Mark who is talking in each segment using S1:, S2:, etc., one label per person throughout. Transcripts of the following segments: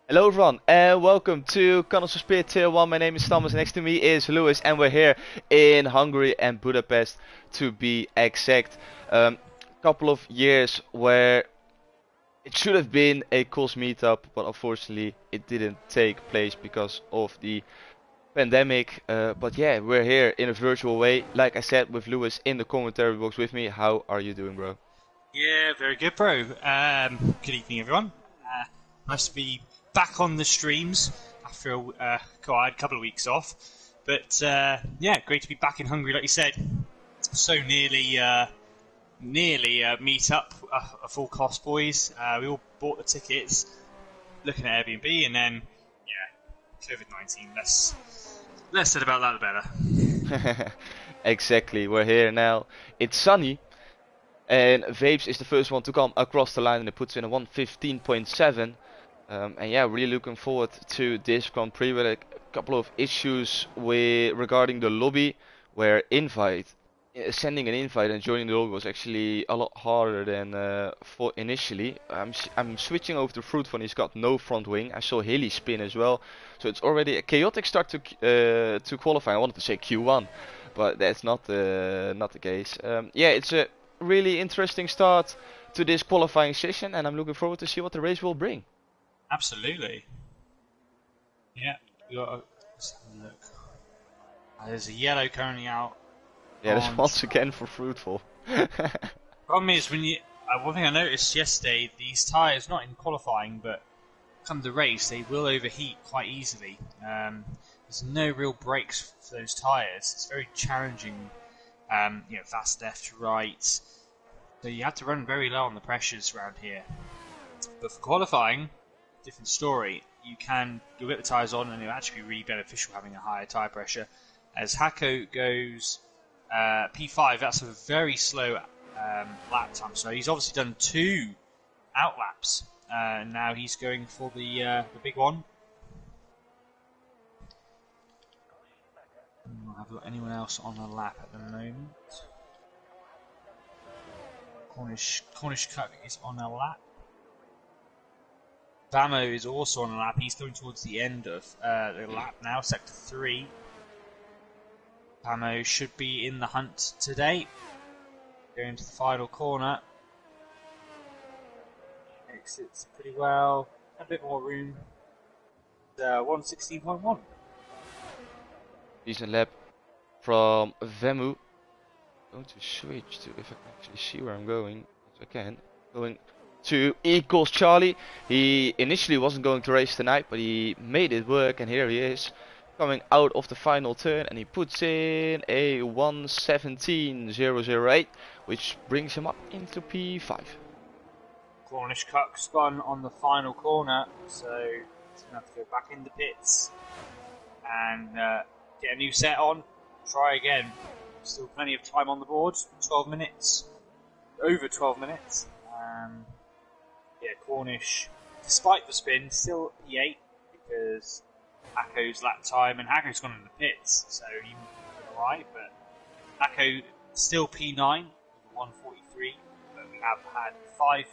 S1: Hello everyone and welcome to Connors of Spear Tier 1. My name is Thomas, next to me is Lewis and we're here in Hungary and Budapest to be exact. Couple of years where it should have been a COS meetup, but unfortunately it didn't take place because of the pandemic. But yeah, we're here in a virtual way, like I said, with Lewis in the commentary box with me. How are you doing, bro?
S2: Yeah, very good, bro. Good evening, everyone. Nice to be back on the streams after a couple of weeks off. But yeah, great to be back in Hungary, like you said. So nearly meet up, a full cost, boys. We all bought the tickets, looking at Airbnb, and then yeah, COVID-19. Less said about that, the better.
S1: Exactly, we're here now. It's sunny. And Vapes is the first one to come across the line and it puts in a 115.7. And yeah, really looking forward to this Grand Prix with a couple of issues regarding the lobby, where sending an invite and joining the lobby was actually a lot harder than for initially. I'm switching over to Fruitful. He's got no front wing. I saw Hilly spin as well, so it's already a chaotic start to qualify. I wanted to say Q1, but that's not the case. Yeah, it's a really interesting start to this qualifying session, and I'm looking forward to see what the race will bring.
S2: Absolutely. Yeah, let's have a look. There's a yellow currently out.
S1: Yeah, that's once again for Fruitful.
S2: Problem is, one thing I noticed yesterday, these tyres, not in qualifying, but come the race, they will overheat quite easily. There's no real brakes for those tyres. It's very challenging. Fast left to right. So you have to run very low on the pressures around here. But for qualifying, different story. You'll get the tyres on, and it'll actually be really beneficial having a higher tyre pressure. As Hako goes P5, that's a very slow lap time. So he's obviously done 2 out laps. Now he's going for the big one. Have we got anyone else on the lap at the moment? Cornish Cup is on a lap. Vamo is also on a lap. He's going towards the end of the lap now, sector 3. Vamo should be in the hunt today. Going to the final corner. Exits pretty well. A bit more room. 116.1.
S1: Decent lap from Vemu. Going to switch to, if I can actually see where I'm going, if I can. Going to equals Charlie. He initially wasn't going to race tonight, but he made it work, and here he is coming out of the final turn, and he puts in a 117.008, which brings him up into P5.
S2: Cornish Cuck spun on the final corner, so he's going to have to go back in the pits and get a new set on, try again. Still plenty of time on the board, 12 minutes, over 12 minutes. Yeah, Cornish, despite the spin, still P8 because Hako's lap time, and Hako's gone in the pits, so he might be alright, but Hako still P9 with 143, but we have had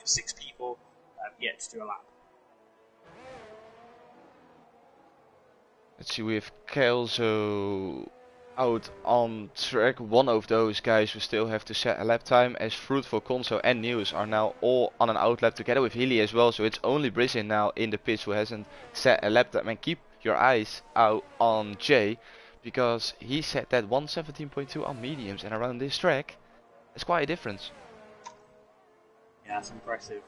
S2: 6 people yet to do a lap.
S1: Let's see, we have Kelso out on track. One of those guys who still have to set a lap time, as Fruitful, Conso and News are now all on an out lap together with Hilly as well, so it's only Brizin now in the pits who hasn't set a lap time. And keep your eyes out on Jay, because he set that 117.2 on mediums, and around this track it's quite a difference.
S2: Yeah, that's impressive.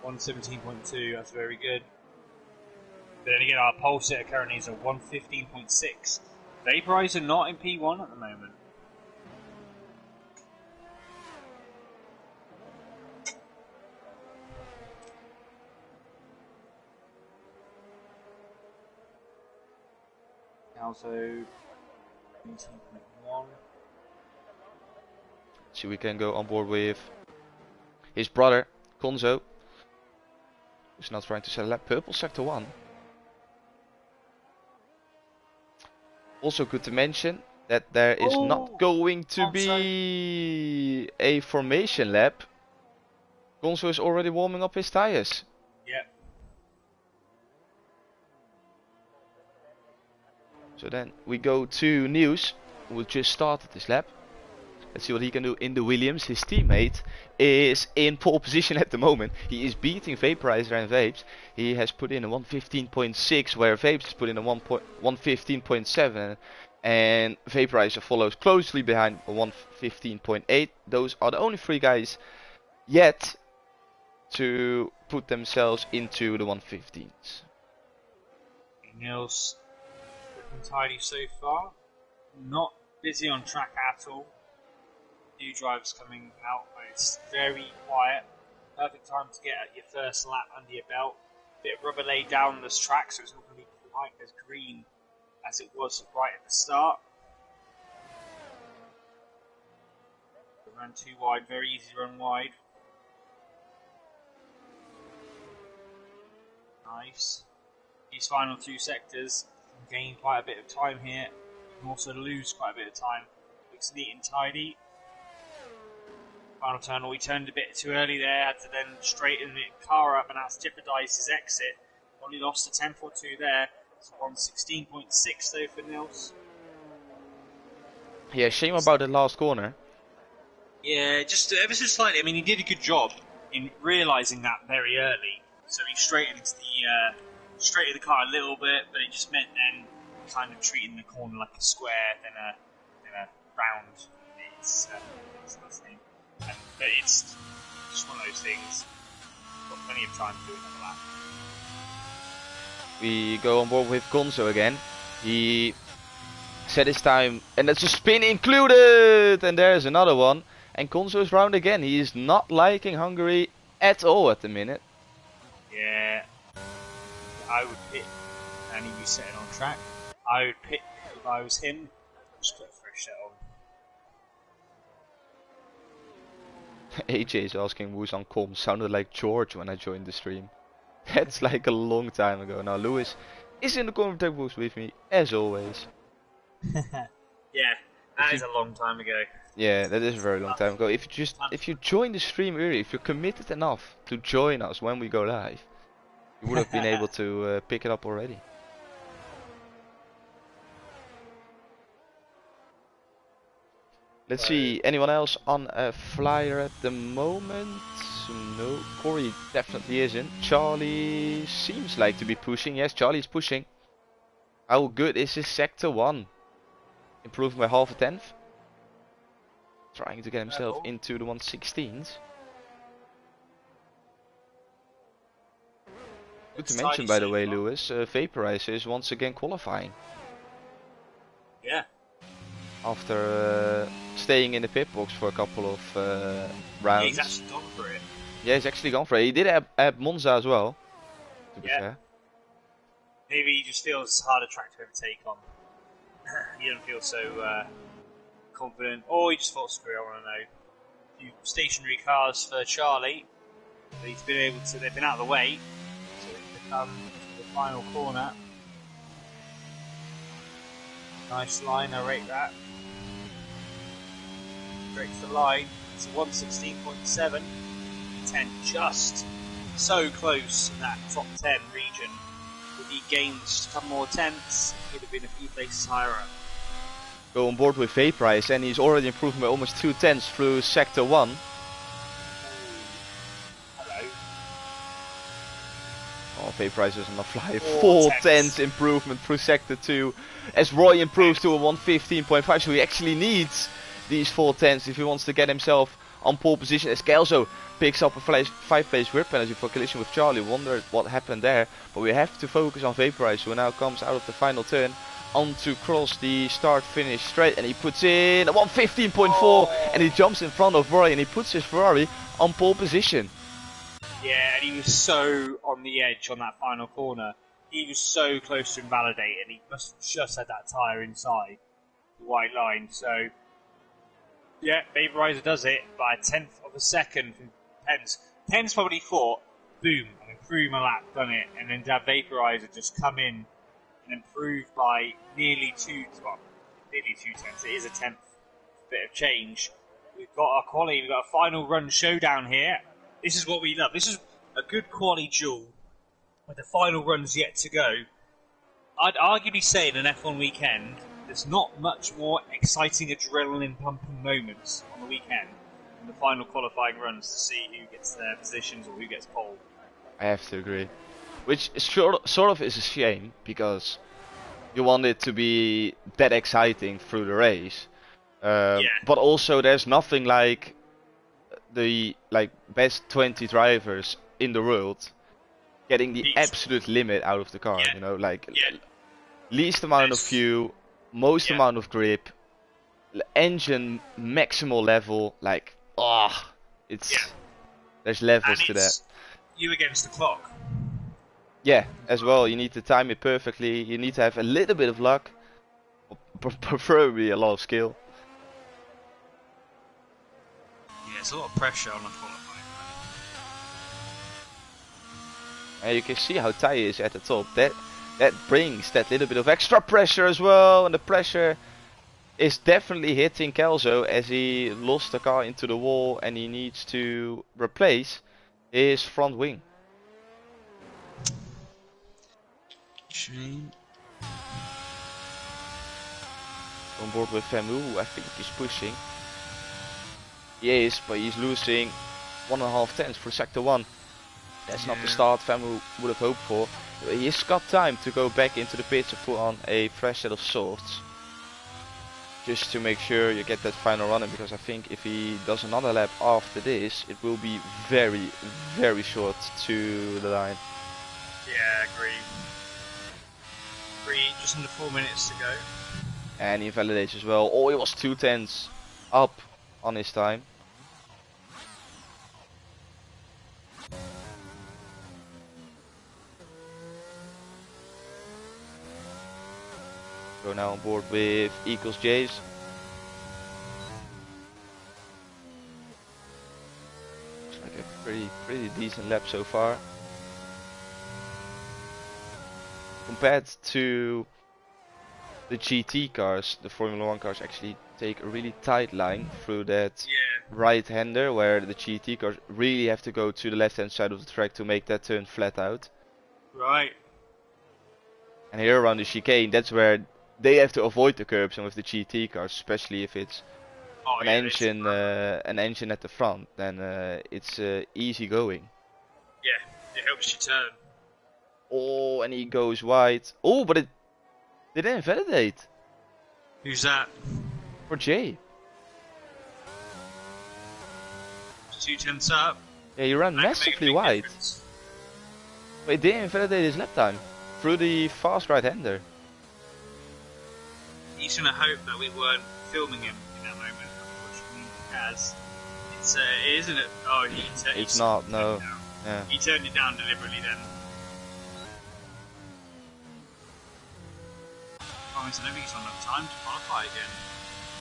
S2: 117.2, that's very good. But then again, our pole sitter currently is a 115.6. Vaporizer not in P1 at the moment. Also 19.1.
S1: So we can go on board with his brother, Konzo, who's now trying to set a lap. Purple sector 1. Also good to mention that there is not going to be a formation lap. Gonzo is already warming up his tires.
S2: Yep.
S1: So then we go to Niels, who just started this lap. Let's see what he can do in the Williams. His teammate is in pole position at the moment. He is beating Vaporizer and Vapes. He has put in a 115.6, where Vapes has put in a 115.7. And Vaporizer follows closely behind a 115.8. Those are the only three guys yet to put themselves into the 115s.
S2: Niels looking tidy so far. Not busy on track at all. New drivers coming out, but it's very quiet. Perfect time to get your first lap under your belt. Bit of rubber laid down this track, so it's not going to be quite as green as it was right at the start. Ran too wide, very easy to run wide. Nice. These final two sectors can gain quite a bit of time here. You can also lose quite a bit of time. Looks neat and tidy. Final tunnel, we turned a bit too early there, had to then straighten the car up and that's jeopardised his exit. Only lost a tenth or two there. It's 116.6 though for Nils.
S1: Yeah, shame about the last corner.
S2: Yeah, just ever so slightly. I mean, he did a good job in realising that very early. So he straightened the car a little bit, but it just meant then kind of treating the corner like a square than a round. It's the name. But it's just one of those things. Got plenty of time to do another lap.
S1: We go on board with Gonzo again. He set his time, and that's a spin included! And there's another one. And Gonzo is round again. He is not liking Hungary at all at the minute.
S2: Yeah, I would pit, and he was setting on track. I would pit if I was him. Just put a fresh set on.
S1: AJ is asking who's on comm. Sounded like George when I joined the stream. That's like a long time ago. Now Lewis is in the commentary booth with me as always.
S2: Yeah, that is a long time ago.
S1: Yeah, that is a very long time ago. If you join the stream early, if you're committed enough to join us when we go live, you would have been able to pick it up already. Let's see, anyone else on a flyer at the moment? No, Corey definitely isn't. Charlie seems like to be pushing. Yes, Charlie's pushing. How good is his sector 1? Improving by half a tenth. Trying to get himself into the 116s. Good to mention, by the way, Lewis, Vaporizer is once again qualifying.
S2: Yeah.
S1: After staying in the pit box for a couple of rounds.
S2: Yeah, he's actually gone for it.
S1: Yeah, he's actually gone for it. He did at Monza as well, to be fair.
S2: Maybe he just feels it's a harder track to overtake on. He doesn't feel so confident. Or he just thought, screw it, I want to know. A few stationary cars for Charlie. But he's been able to, they've been out of the way. So they've come to the final corner. Nice line, I rate that. Straight to the line. It's a 116.7. 10 just so close in that top 10 region. If he gained just a couple more tenths, he'd have been a few places higher up.
S1: Go on board with Vaporize, and he's already improved by almost 2 tenths through sector 1.
S2: Hello.
S1: Oh, Vaporize is on the fly. 4 tenths improvement through sector 2. As Roy improves to a 115.5, so he actually needs these 4 tenths if he wants to get himself on pole position. As Kelso picks up a 5-place grid penalty for collision with Charlie. Wondered what happened there, but we have to focus on Vaporize, who now comes out of the final turn on to cross the start-finish straight, and he puts in a 115.4, and he jumps in front of Roy, and he puts his Ferrari on pole position.
S2: Yeah, and he was so on the edge on that final corner. He was so close to invalidate, and he must have just had that tyre inside the white line. So, yeah, Vaporizer does it by a tenth of a second from Pence. Pence probably thought, boom, I'm improving my lap, done it, and then that Vaporizer just come in and improve by nearly 2 tenths. It is a tenth, bit of change. We've got our quality, we've got a final run showdown here. This is what we love. This is a good quality duel with the final runs yet to go. I'd arguably say in an F1 weekend, there's not much more exciting adrenaline pumping moments on the weekend than the final qualifying runs to see who gets their positions or who gets pole.
S1: I have to agree. Which sort of is a shame, because you want it to be that exciting through the race.
S2: Yeah.
S1: But also there's nothing like the best 20 drivers in the world getting the absolute limit out of the car.
S2: Yeah.
S1: You know, like
S2: Yeah.
S1: least amount of fuel, most amount of grip, engine maximal level. Like, there's levels to that.
S2: You against the clock.
S1: Yeah, as well. You need to time it perfectly. You need to have a little bit of luck, preferably a lot of skill.
S2: Yeah, it's a lot of pressure on a qualifying.
S1: And you can see how tight he is at the top. That brings that little bit of extra pressure as well, and the pressure is definitely hitting Kelso as he lost the car into the wall and he needs to replace his front wing.
S2: Shame.
S1: On board with Famu, who I think is pushing. He is, but he's losing 1.5 tenths for sector 1. That's not the start Famu would have hoped for. He's got time to go back into the pits and put on a fresh set of softs. Just to make sure you get that final running, because I think if he does another lap after this, it will be very, very short to the line.
S2: Yeah, agree. Just under 4 minutes to go.
S1: And he invalidates as well. Oh, he was 2 tenths up on his time. Go now on board with equals Jays. Looks like a pretty decent lap so far. Compared to the GT cars, the Formula 1 cars actually take a really tight line through that right-hander, where the GT cars really have to go to the left-hand side of the track to make that turn flat out.
S2: Right.
S1: And here around the chicane, that's where they have to avoid the curbs, and with the GT cars, especially if it's an engine at the front, then it's easy going.
S2: Yeah, it helps you turn.
S1: Oh, and he goes wide. Oh, but it didn't invalidate.
S2: Who's that?
S1: For Jay.
S2: 2 tenths up.
S1: Yeah, he ran massively wide. But it didn't invalidate his lap time through the fast right-hander.
S2: He's gonna hope that we weren't filming him in that moment, unfortunately, as it's isn't it? Oh,
S1: it's not. No.
S2: Yeah. He turned it down deliberately then. I don't think he's on enough time to qualify again.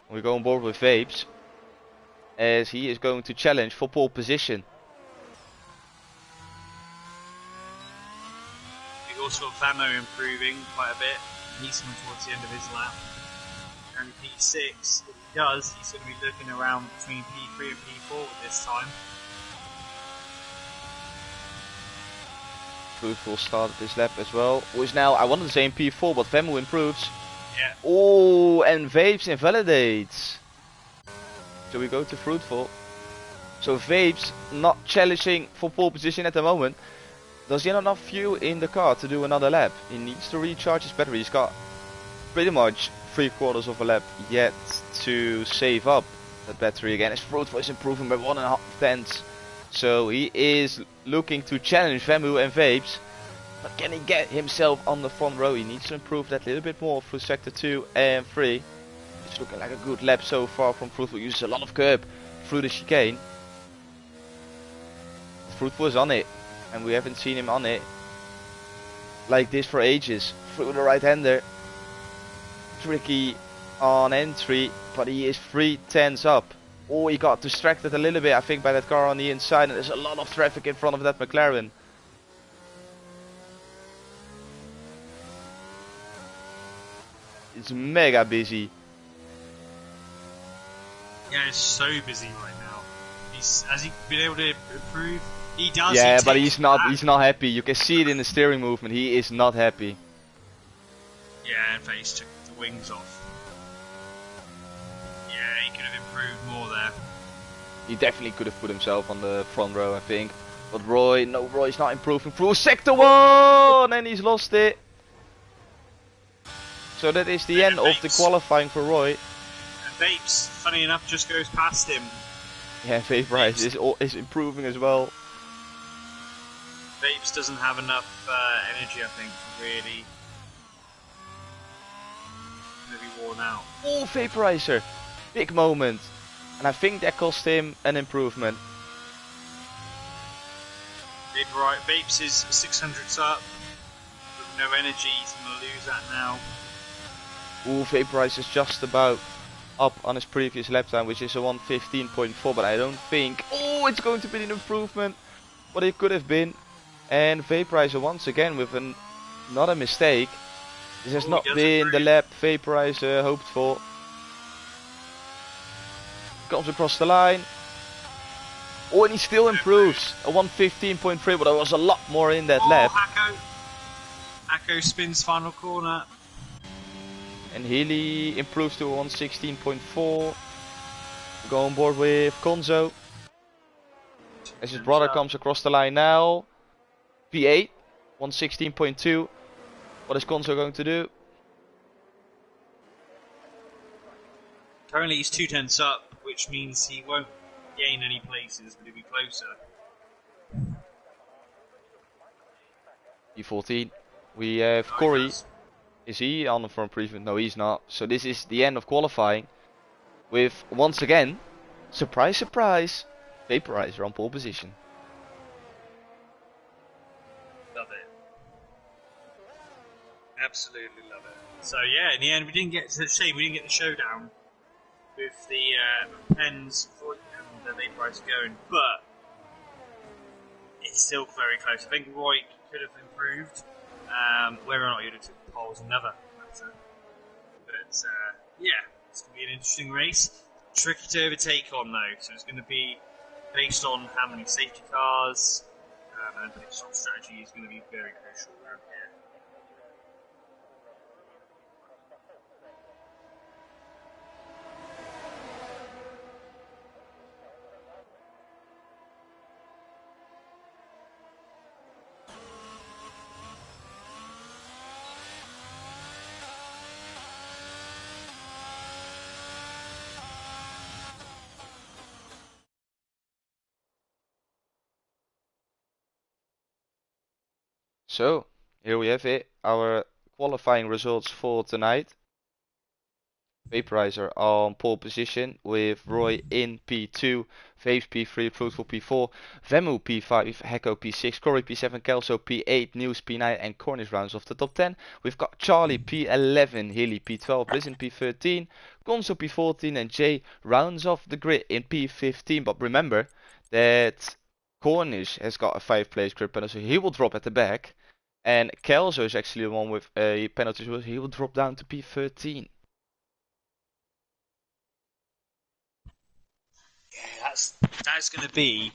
S1: We go on board with Vapes, as he is going to challenge for pole position.
S2: We also got Vamo improving quite a bit. He's coming towards the end of his lap. Only P6. If he does, he's going to be looking around between P3 and P4 at this time.
S1: Will start this lap as well. Who is now, I wanted to say in P4, but Vemu improves.
S2: Yeah.
S1: Oh, and Vapes invalidates. So we go to Fruitful. So Vapes not challenging for pole position at the moment. Does he have enough fuel in the car to do another lap? He needs to recharge his battery. He's got pretty much 3/4 of a lap yet to save up that battery again. His Fruitful is improving by 1.5 tenths. So he is looking to challenge Vemu and Vapes. But can he get himself on the front row? He needs to improve that a little bit more through sector 2 and 3. It's looking like a good lap so far from Fruitful. Uses a lot of curb through the chicane. Fruitful is on it. And we haven't seen him on it like this for ages. Through the right-hander. Tricky on entry. But he is 3 tenths up. Oh, he got distracted a little bit, I think, by that car on the inside. And there's a lot of traffic in front of that McLaren. It's mega busy.
S2: Yeah, it's so busy right now. Has he been able to improve? He does.
S1: Yeah, but he's not happy. You can see it in the steering movement. He is not happy.
S2: Yeah, in fact, he's took the wings off. Yeah, he could have improved more there.
S1: He definitely could have put himself on the front row, I think. But Roy's not improving through sector 1, and he's lost it. So that is the end of the qualifying for Roy.
S2: And Vapes, funny enough, just goes past him.
S1: Yeah, Vaporize is improving as well.
S2: Vapes doesn't have enough energy, I think, to really be worn out.
S1: Oh, Vaporizer. Big moment. And I think that cost him an improvement.
S2: Vapes is 600s up. With no energy, he's going to lose that now.
S1: Oh, Vaporizer is just about up on his previous lap time, which is a 1:15.4, but I don't think... Oh, it's going to be an improvement. What it could have been. And Vaporizer once again with another mistake. This has not been the lap Vaporizer hoped for. Comes across the line. Oh, and he still improves. A 1:15.3, but there was a lot more in that lap.
S2: Akko spins final corner.
S1: And Healy improves to a 1:16.4. Go on board with Konzo. As his brother comes across the line now. P8, 1:16.2. What is Konzo going to do?
S2: Currently he's 2/10 up, which means he won't gain any places, but he'll be closer.
S1: E14. We have Corey. Is he on the front preview? No, he's not. So this is the end of qualifying. With, once again, surprise, surprise, Vaporizer on pole position.
S2: Love it. Absolutely love it. So yeah, in the end we didn't get the showdown with the Pens and the Vaporizer going, but it's still very close. I think Roy could have improved. Whether or not you'd have took the pole is another matter. But yeah, it's going to be an interesting race. Tricky to overtake on though, so it's going to be based on how many safety cars and the pit stop strategy is going to be very crucial around here.
S1: So, here we have it. Our qualifying results for tonight. Vaporizer on pole position with Roy in P2, Vapes P3, Fruitful P4, Vemu P5, Hecko P6, Corey P7, Kelso P8, News P9 and Cornish rounds off the top 10. We've got Charlie P11, Hilly P12, Blizzard P13, Gonzo P14 and Jay rounds off the grid in P15. But remember that Cornish has got a 5 place grid penalty, so he will drop at the back. And Kelso is actually the one with a penalty, so he will drop down to P13.
S2: Yeah, that's going to be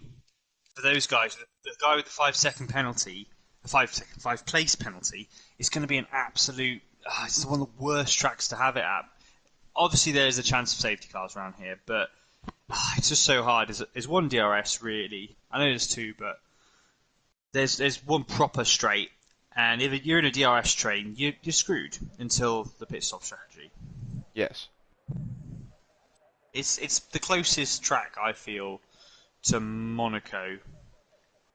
S2: for those guys. The guy with the 5-second penalty, the 5 place penalty, is going to be an absolute. It's one of the worst tracks to have it at. Obviously, there is a chance of safety cars around here, but it's just so hard. There's one DRS really. I know there's two, but there's one proper straight, and if you're in a DRS train, you're screwed until the pit stop strategy.
S1: Yes.
S2: It's the closest track I feel to Monaco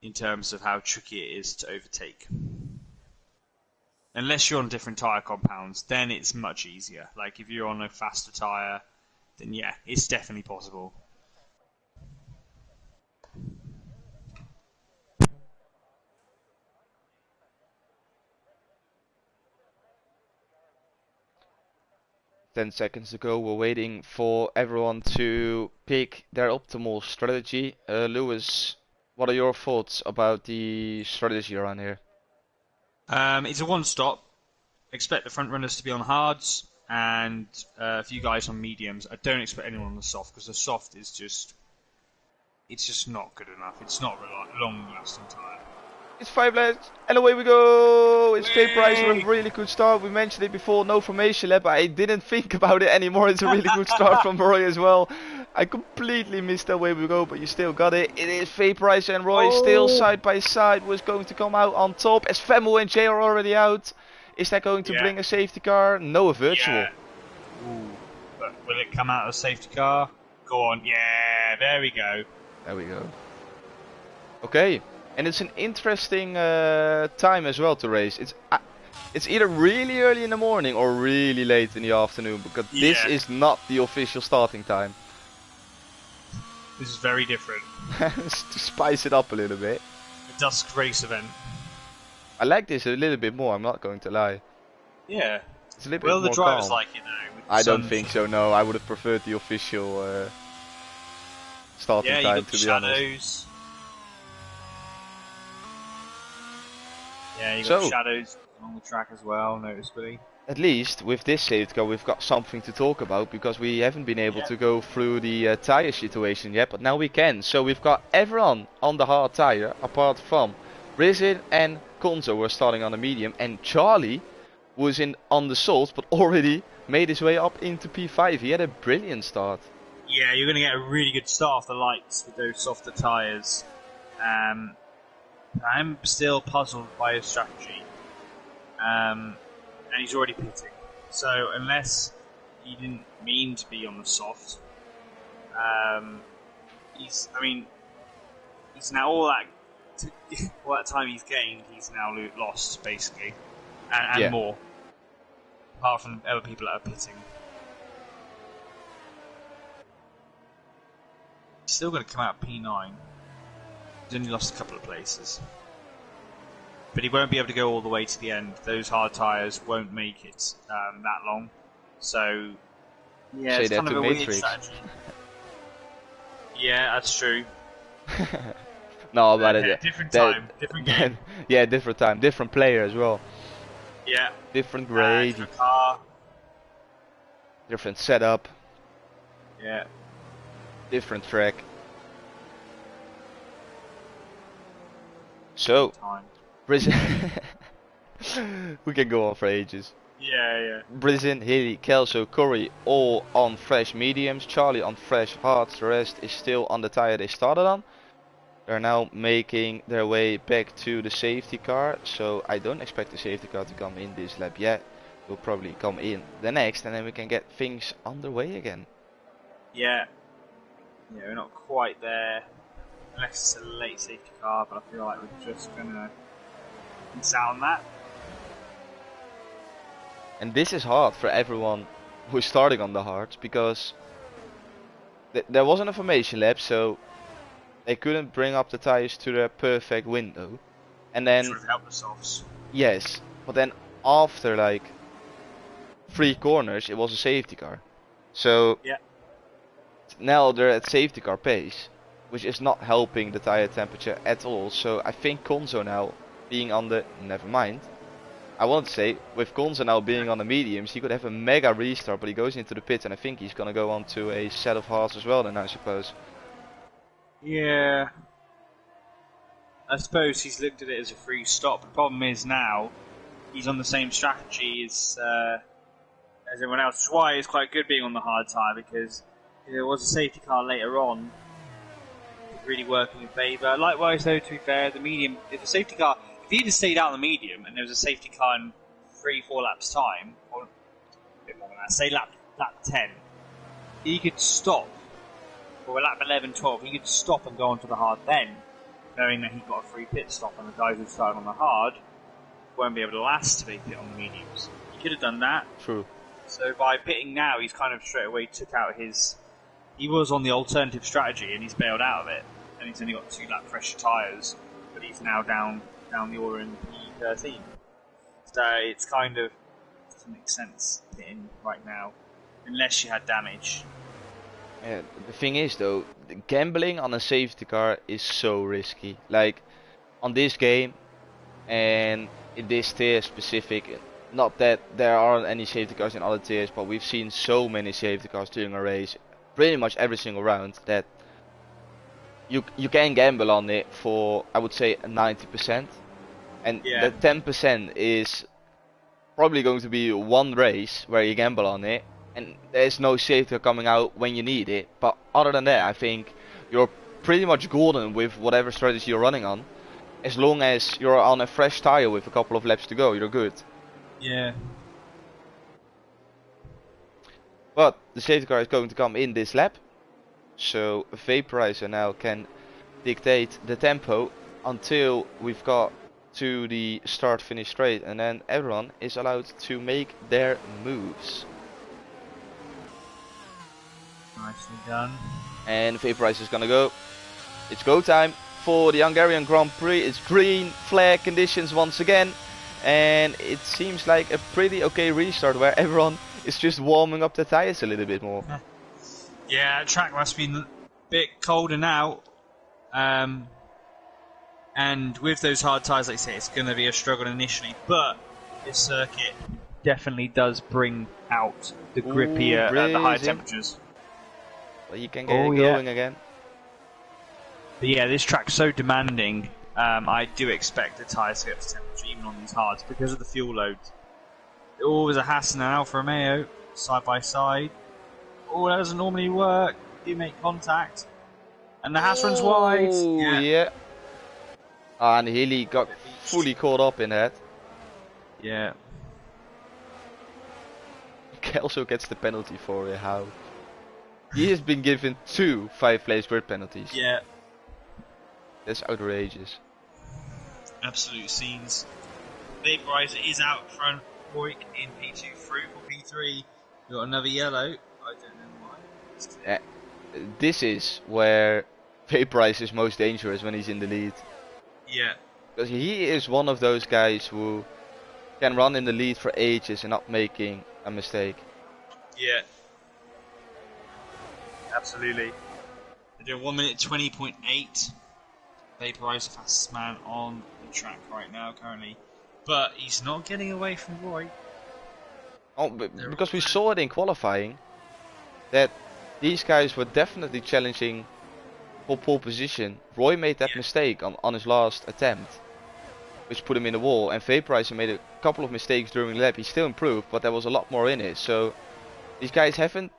S2: in terms of how tricky it is to overtake. Unless you're on different tyre compounds, then it's much easier. Like if you're on a faster tyre, then yeah, it's definitely possible.
S1: Ten seconds to go. We're waiting for everyone to pick their optimal strategy. Lewis, what are your thoughts about the strategy around here?
S2: It's a one-stop. Expect the front runners to be on hards and a few guys on mediums. I don't expect anyone on the soft because the soft is just not good enough. It's not a long-lasting tyre.
S1: It's 5 laps, and away we go. It's Vaporizer with
S2: Whee!
S1: a really good start. We mentioned it before, no formation lap. I didn't think about it anymore. It's a really good start from Roy as well. I completely missed away we go, but you still got it. It is Vaporizer and Roy still side by side. Was going to come out on top as Femo and Jay are already out. Is that going to bring a safety car? No, a virtual.
S2: Yeah. Ooh. But will it come out of safety car? Go on. Yeah, there we go.
S1: There we go. Okay. And it's an interesting time as well to race. It's either really early in the morning or really late in the afternoon, because this is not the official starting time.
S2: This is very different.
S1: To spice it up a little bit.
S2: A dusk race event.
S1: I like this a little bit more, I'm not going to lie.
S2: Yeah.
S1: It's a little
S2: Well,
S1: bit
S2: the
S1: more
S2: drivers
S1: calm.
S2: like it though.
S1: I don't think so, no. I would have preferred the official starting time, to be honest.
S2: Yeah, you got shadows on the track as well, noticeably.
S1: At least with this safety car we've got something to talk about, because we haven't been able to go through the tire situation yet, but now we can. So we've got everyone on the hard tire apart from Rizin and Konzo were starting on the medium, and Charlie was on the soft but already made his way up into P5. He had a brilliant start.
S2: Yeah, you're going to get a really good start off the lights with those softer tyres. I'm still puzzled by his strategy. And he's already pitting. So unless he didn't mean to be on the soft, he's now all that time he's gained, he's now lost basically, and more. Apart from other people that are pitting, he's still going to come out P9. He's only lost a couple of places. But he won't be able to go all the way to the end. Those hard tyres won't make it that long. So, yeah, it's kind of a weird strategy. Yeah, that's true.
S1: No, but
S2: different time, different game.
S1: Yeah, different time, different player as well.
S2: Yeah.
S1: Different grade.
S2: Different car.
S1: Different setup.
S2: Yeah.
S1: Different track. So, Brizin. We can go on for ages.
S2: Yeah.
S1: Brizin, Hilly, Kelso, Corey all on fresh mediums. Charlie on fresh hards. The rest is still on the tire they started on. They're now making their way back to the safety car. So I don't expect the safety car to come in this lap yet. It will probably come in the next, and then we can get things underway again.
S2: Yeah. Yeah, we're not quite there. Unless it's a late safety car, but I feel like we're just gonna miss out on that.
S1: And this is hard for everyone who's starting on the hards, because there wasn't a formation lap, so they couldn't bring up the tires to their perfect window. And then
S2: should have helped themselves.
S1: Yes, but then after like 3 corners, it was a safety car. So now they're at safety car pace, which is not helping the tire temperature at all. So I think Konzo now being on the, never mind. I want to say, with Konzo now being on the mediums, he could have a mega restart, but he goes into the pits, and I think he's gonna go on to a set of hards as well then, I suppose.
S2: Yeah. I suppose he's looked at it as a free stop. The problem is now, he's on the same strategy as everyone else. Which is why it's quite good being on the hard tyre, because if there was a safety car later on, really working in favour. Likewise though, to be fair, the medium, if a safety car, if he'd have stayed out on the medium and there was a safety car in 3-4 laps time, or a bit more than that, say lap 10, he could stop, or lap 11, 12, he could stop and go onto the hard then, knowing that he got a free pit stop, and the guys who started on the hard won't be able to last to make it on the mediums. He could have done that.
S1: True.
S2: So by pitting now, he's kind of straight away took out his... He was on the alternative strategy and he's bailed out of it. And he's only got 2 lap fresher tyres, but he's now down the order in P13. So it's kind of... doesn't make sense pitting right now, unless you had damage.
S1: Yeah, the thing is though, gambling on a safety car is so risky. Like, on this game, and in this tier specific, not that there aren't any safety cars in other tiers, but we've seen so many safety cars during a race, pretty much every single round, that you can gamble on it for, I would say, 90%. And
S2: Yeah.
S1: that 10% is probably going to be one race where you gamble on it, and there's no safety coming out when you need it. But other than that, I think you're pretty much golden with whatever strategy you're running on. As long as you're on a fresh tire with a couple of laps to go, you're good.
S2: Yeah.
S1: But the safety car is going to come in this lap, so Vaporizer now can dictate the tempo until we've got to the start finish straight, and then everyone is allowed to make their moves.
S2: Nicely done.
S1: And Vaporizer is gonna go. It's go time for the Hungarian Grand Prix. It's green flag conditions once again, and it seems like a pretty okay restart where everyone is just warming up the tires a little bit more.
S2: Yeah, the track must be a bit colder now. And with those hard tyres, like you say, it's going to be a struggle initially. But this circuit definitely does bring out the grippier at the higher temperatures.
S1: Well, you can get it going again.
S2: But yeah, this track's so demanding. I do expect the tyres to get to temperature, even on these hards, because of the fuel load. There's a Haas and an Alfa Romeo side by side. Oh, that doesn't normally work. You make contact, and the Haas runs wide.
S1: Yeah. And Hilly got fully caught up in that.
S2: Yeah.
S1: Also gets the penalty for it. How? He has been given 2 5-place grid penalties.
S2: Yeah.
S1: That's outrageous.
S2: Absolute scenes. Vaporizer is out front. Roik in P2 through for P3. Got another yellow. I don't know why.
S1: This is where Vaporizer is most dangerous when he's in the lead.
S2: Yeah.
S1: Because he is one of those guys who can run in the lead for ages and not making a mistake.
S2: Yeah. Absolutely. They're doing 1 minute 20.8. Vaporizer fastest man on the track right now currently. But he's not getting away from Roy.
S1: Oh, because we saw it in qualifying that these guys were definitely challenging for pole position. Roy made that mistake on his last attempt, which put him in the wall, and Vaporizer made a couple of mistakes during the lap. He still improved, but there was a lot more in it. So these guys haven't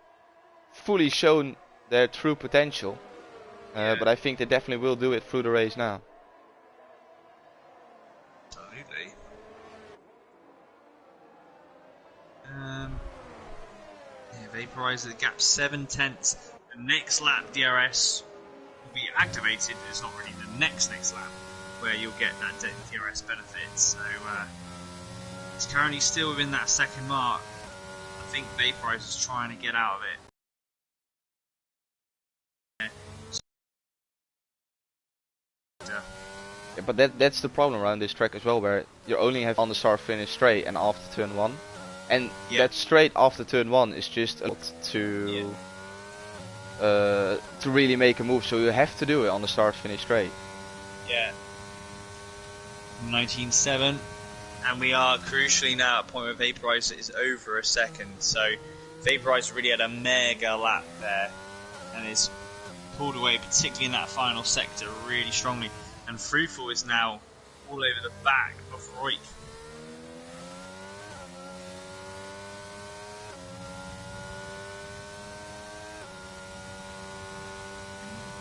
S1: fully shown their true potential, but I think they definitely will do it through the race now.
S2: Absolutely. Vaporizer, the gap 7/10. The next lap DRS will be activated. It's not really the next lap where you'll get that DRS benefit. So it's currently still within that second mark. I think Vaporizer's trying to get out of it.
S1: Yeah, but that's the problem around this track as well, where you only have on the start finish straight and after turn 1. And that straight after turn 1 is just a lot to really make a move, so you have to do it on the start finish straight.
S2: Yeah. 19.7, and we are crucially now at a point where Vaporizer is over a second, so Vaporizer really had a mega lap there and is pulled away, particularly in that final sector, really strongly. And Fruitful is now all over the back of Roik.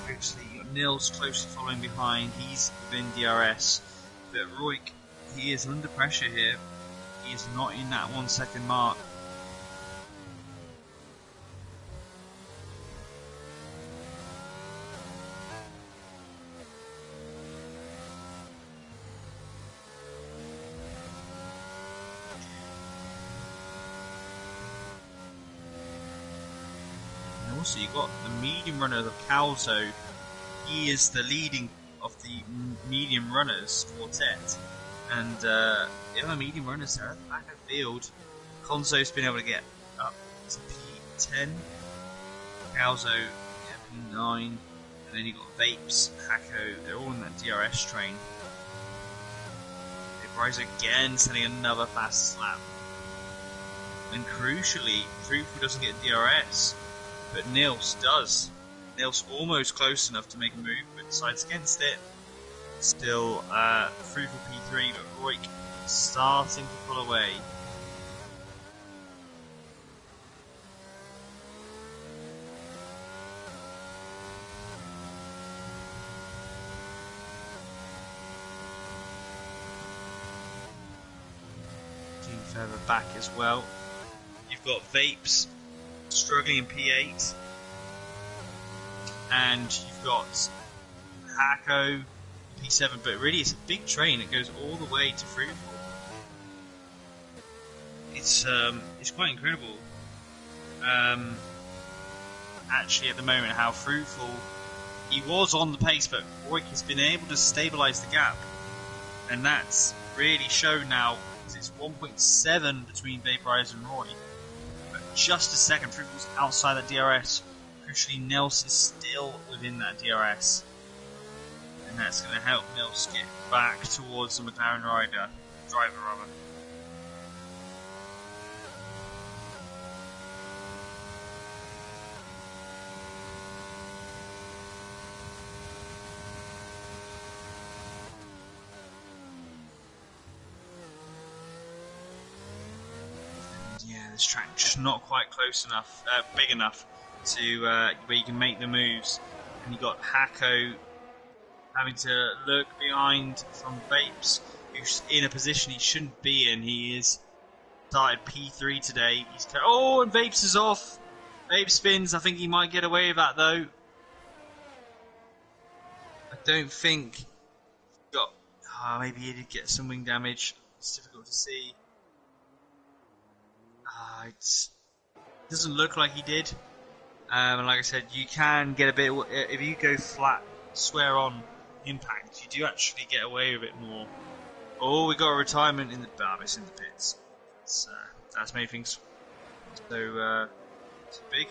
S2: You've got Nils closely following behind. He's within DRS, but Roik, he is under pressure here. He is not in that 1 second mark. And also you got the medium runner of Calzo. He is the leading of the medium runners quartet, and the other medium runners are at the back of the field. Conzo's been able to get up to P10, Calzo P9, and then you got Vapes, Hacko, they're all in that DRS train. Vaporizer again sending another fast lap. And crucially, Fruitful doesn't get DRS, but Nils does. Nils almost close enough to make a move, but decides against it. Still Fruitful P3, but Roik starting to pull away. Getting further back as well. You've got Vapes struggling in P8, and you've got Hako P7, but really it's a big train that goes all the way to Fruitful. It's quite incredible. Actually, at the moment, how Fruitful, he was on the pace, but Roik has been able to stabilise the gap, and that's really shown now. It's 1.7 between Vaporizer and Roy, but just a second. Fruitful's outside that DRS. Crucially, Nels is still within that DRS. And that's going to help Nils get back towards the McLaren driver. And yeah, this track just not quite close enough, big enough to where you can make the moves. And you got Hako having to look behind from Vapes, who's in a position he shouldn't be in. He is started P3 today. And Vapes is off. Vapes spins. I think he might get away with that though. I don't think he got. Maybe he did get some wing damage. It's difficult to see. It doesn't look like he did. And like I said, you can get a bit if you go flat, square on impact, you do actually get away with it more. Oh, we got a retirement in the it's in the pits. That's made things so big.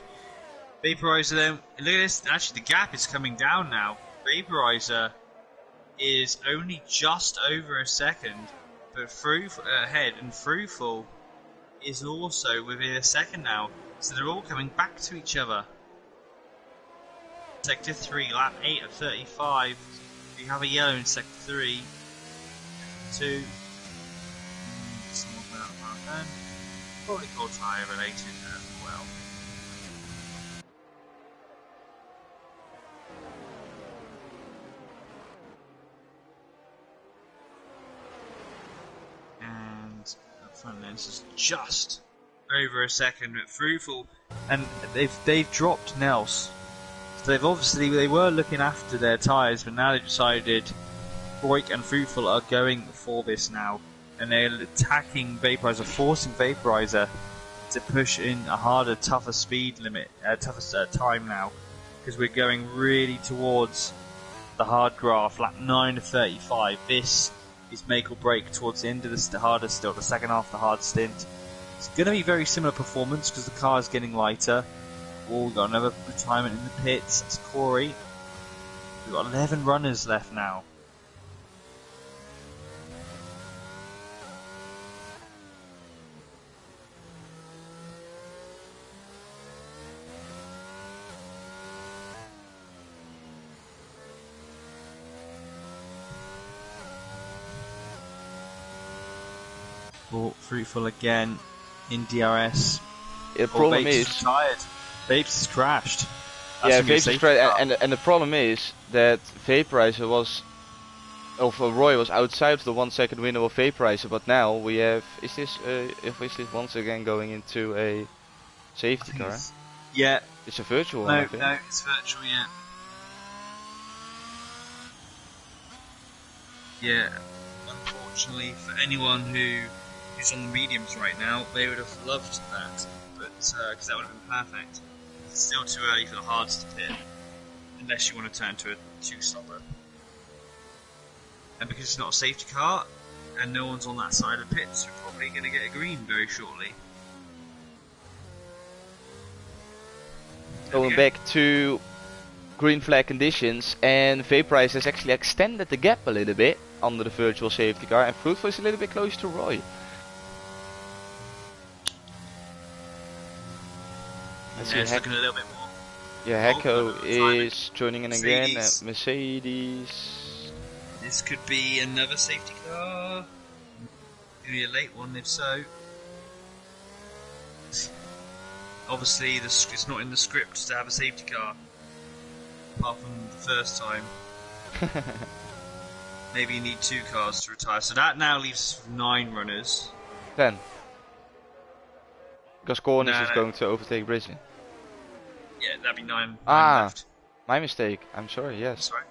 S2: Vaporizer then, look at this, actually the gap is coming down now. Vaporizer is only just over a second, but ahead, and Fruitful is also within a second now. So they're all coming back to each other. Sector 3, lap 8 of 35. You have a yellow in Sector 3. 2. Small amount of lap 10. Probably cold tyre related as well. And up front then, this is just over a second at Fruitful, and they've dropped Nels. So they were looking after their tyres, but now they've decided Roik and Fruitful are going for this now, and they're attacking Vaporizer, forcing Vaporizer to push in a harder, tougher speed limit, tougher time now, because we're going really towards the hard graph, lap 9 to 35. This is make or break towards the end of the harder still, the second half of the hard stint. It's going to be very similar performance because the car is getting lighter. Oh, we've got another retirement in the pits. That's Corey. We've got 11 runners left now. Oh, Fruitful again in DRS.
S1: The problem
S2: Vapes
S1: is
S2: tired. Vapes has crashed.
S1: Vapes is crashed, and the problem is that Vaporizer Roy was outside of the 1 second window of Vaporizer, but now we have. Is this once again going into a safety car?
S2: Yeah.
S1: It's a virtual one, I think.
S2: No, it's virtual, yeah. Yeah. Unfortunately, for anyone who's on the mediums right now, they would have loved that, but because that would have been perfect. It's still too early for the hards to pit, unless you want to turn to a two-stopper. And because it's not a safety car, and no one's on that side of the pits, you're probably going to get a green very shortly.
S1: Going back to green flag conditions, and Vaporizer has actually extended the gap a little bit under the virtual safety car, and Fruitful is a little bit close to Roy.
S2: Yeah, it's looking a little bit more.
S1: Yeah, Hako is joining in again. Mercedes.
S2: This could be another safety car. Maybe a late one, if so. Obviously, it's not in the script to have a safety car. Apart from the first time. Maybe you need 2 cars to retire. So that now leaves us with 9 runners.
S1: 10. Because Cornish is
S2: No.
S1: going to overtake Brisbane.
S2: Yeah, that'd be 9
S1: Ah,
S2: left.
S1: my mistake. I'm sorry, yes.
S2: That's right.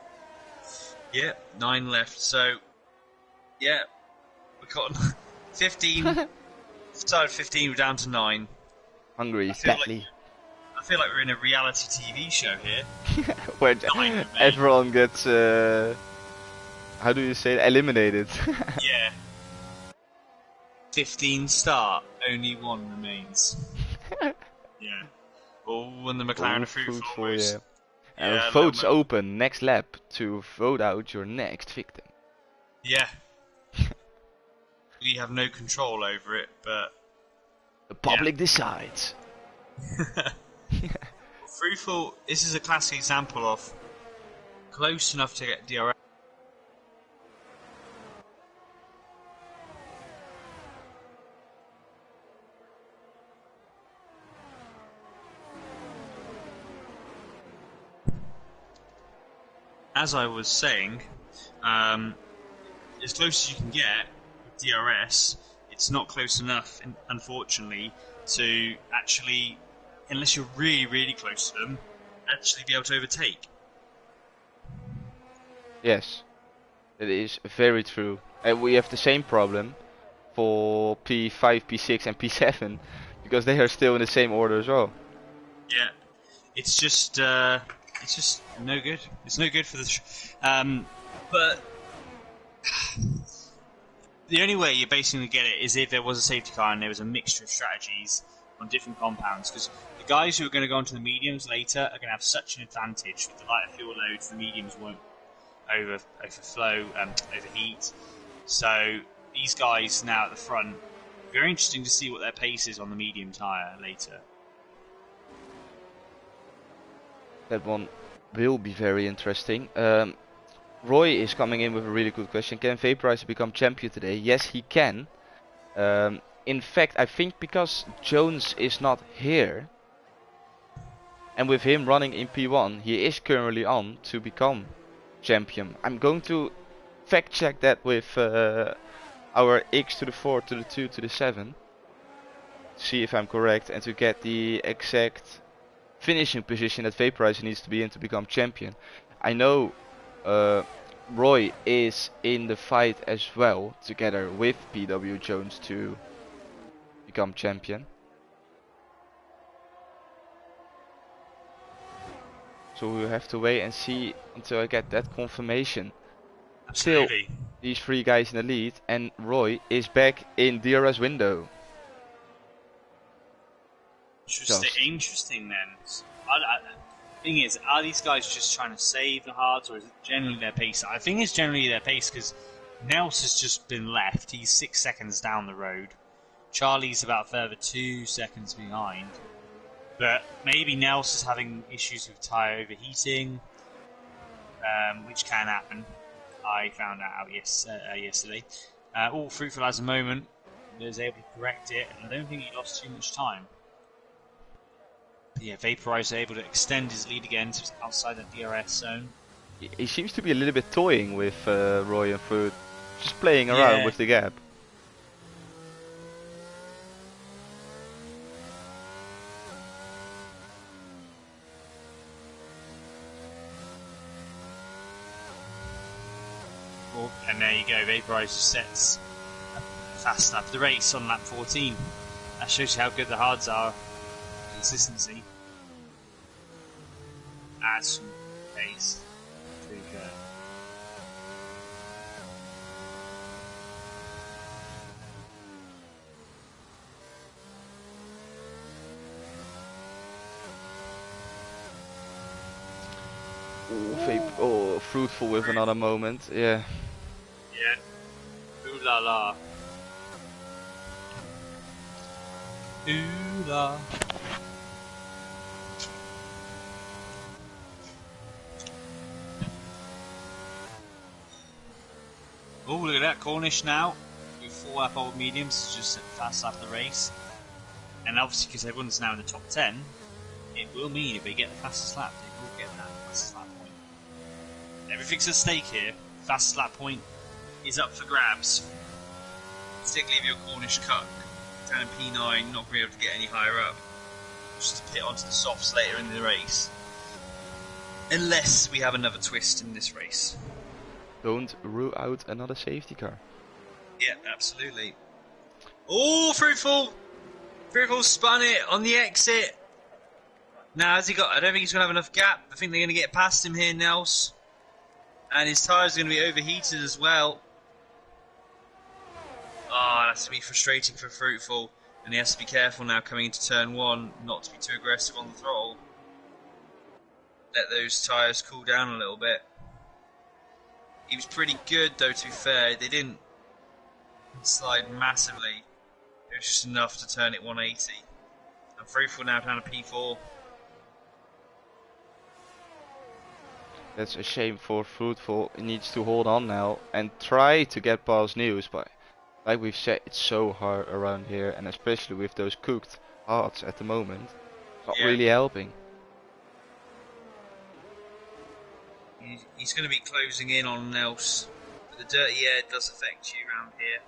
S2: Yeah, 9 left. So, yeah, we got 15. Started 15, we're down to 9.
S1: Hungary,
S2: I feel
S1: deadly.
S2: I feel like we're in a reality TV show here.
S1: Where
S2: 9 remain.
S1: everyone gets, how do you say it? Eliminated.
S2: Yeah. 15 start, only 1 remains. Yeah. Oh, and the McLaren are fruitful.
S1: yeah.
S2: Yeah,
S1: Votes open next lap to vote out your next victim.
S2: Yeah. We have no control over it, but
S1: The public decides.
S2: Fruitful, this is a classic example of close enough to get DRS. As I was saying, as close as you can get with DRS, it's not close enough, unfortunately, to actually, unless you're really, really close to them, actually be able to overtake.
S1: Yes, it is very true. And we have the same problem for P5, P6 and P7 because they are still in the same order as well.
S2: Yeah, it's just no good. It's no good for the. But the only way you're basically get it is if there was a safety car and there was a mixture of strategies on different compounds. Because the guys who are going to go onto the mediums later are going to have such an advantage with the lighter fuel loads. The mediums won't overflow, overheat. So these guys now at the front, very interesting to see what their pace is on the medium tyre later.
S1: That one will be very interesting. Roy is coming in with a really good question. Can Vaporizer become champion today? Yes, he can. In fact, I think because Jones is not here, and with him running in P1, he is currently on to become champion. I'm going to fact check that with our x to the 4 to the 2 to the 7. See if I'm correct and to get the exact finishing position that Vaporizer needs to be in to become champion. I know Roy is in the fight as well, together with PW Jones to become champion. So we'll have to wait and see until I get that confirmation.
S2: Absolutely.
S1: Still, these 3 guys in the lead, and Roy is back in DRS window.
S2: Interesting then. Thing is, are these guys just trying to save the hards, or is it generally their pace? I think it's generally their pace because Nels has just been left. He's 6 seconds down the road. Charlie's about a further 2 seconds behind. But maybe Nels is having issues with tyre overheating, which can happen. I found that out yesterday. All Fruitful has a moment. He was able to correct it, and I don't think he lost too much time. But yeah, Vaporizer able to extend his lead again, so it's outside the DRS zone.
S1: He seems to be a little bit toying with Roy and Fruit, just playing around with the gap.
S2: And there you go, Vaporizer sets fast up the race on lap 14. That shows you how good the hards are. Consistency. Adds some pace to go.
S1: Oh, Fruitful with another moment, yeah.
S2: Yeah. Ooh la la. Ooh la. look at that. Cornish now, with 4 lap old mediums, is just at the fast lap of the race. And obviously, because everyone's now in the top 10, it will mean if they get the fastest lap, they will get that fastest lap point. Everything's at stake here. Fastest lap point is up for grabs. Particularly if you're a Cornish cuck. Down in P9, not going to be able to get any higher up. Just to pit onto the softs later in the race. Unless we have another twist in this race.
S1: Don't rule out another safety car.
S2: Yeah, absolutely. Oh, Fruitful! Fruitful spun it on the exit. Now, has he got? I don't think he's going to have enough gap. I think they're going to get past him here, Nels. And his tyres are going to be overheated as well. Oh, that's going to be frustrating for Fruitful. And he has to be careful now coming into turn 1, not to be too aggressive on the throttle. Let those tyres cool down a little bit. He was pretty good though, to be fair. They didn't slide massively. It was just enough to turn it 180. And Fruitful now down to P4.
S1: That's a shame for Fruitful. He needs to hold on now and try to get past News, but like we've said, it's so hard around here, and especially with those cooked hearts at the moment, it's not really helping.
S2: He's going to be closing in on Nels, but the dirty air does affect you around here.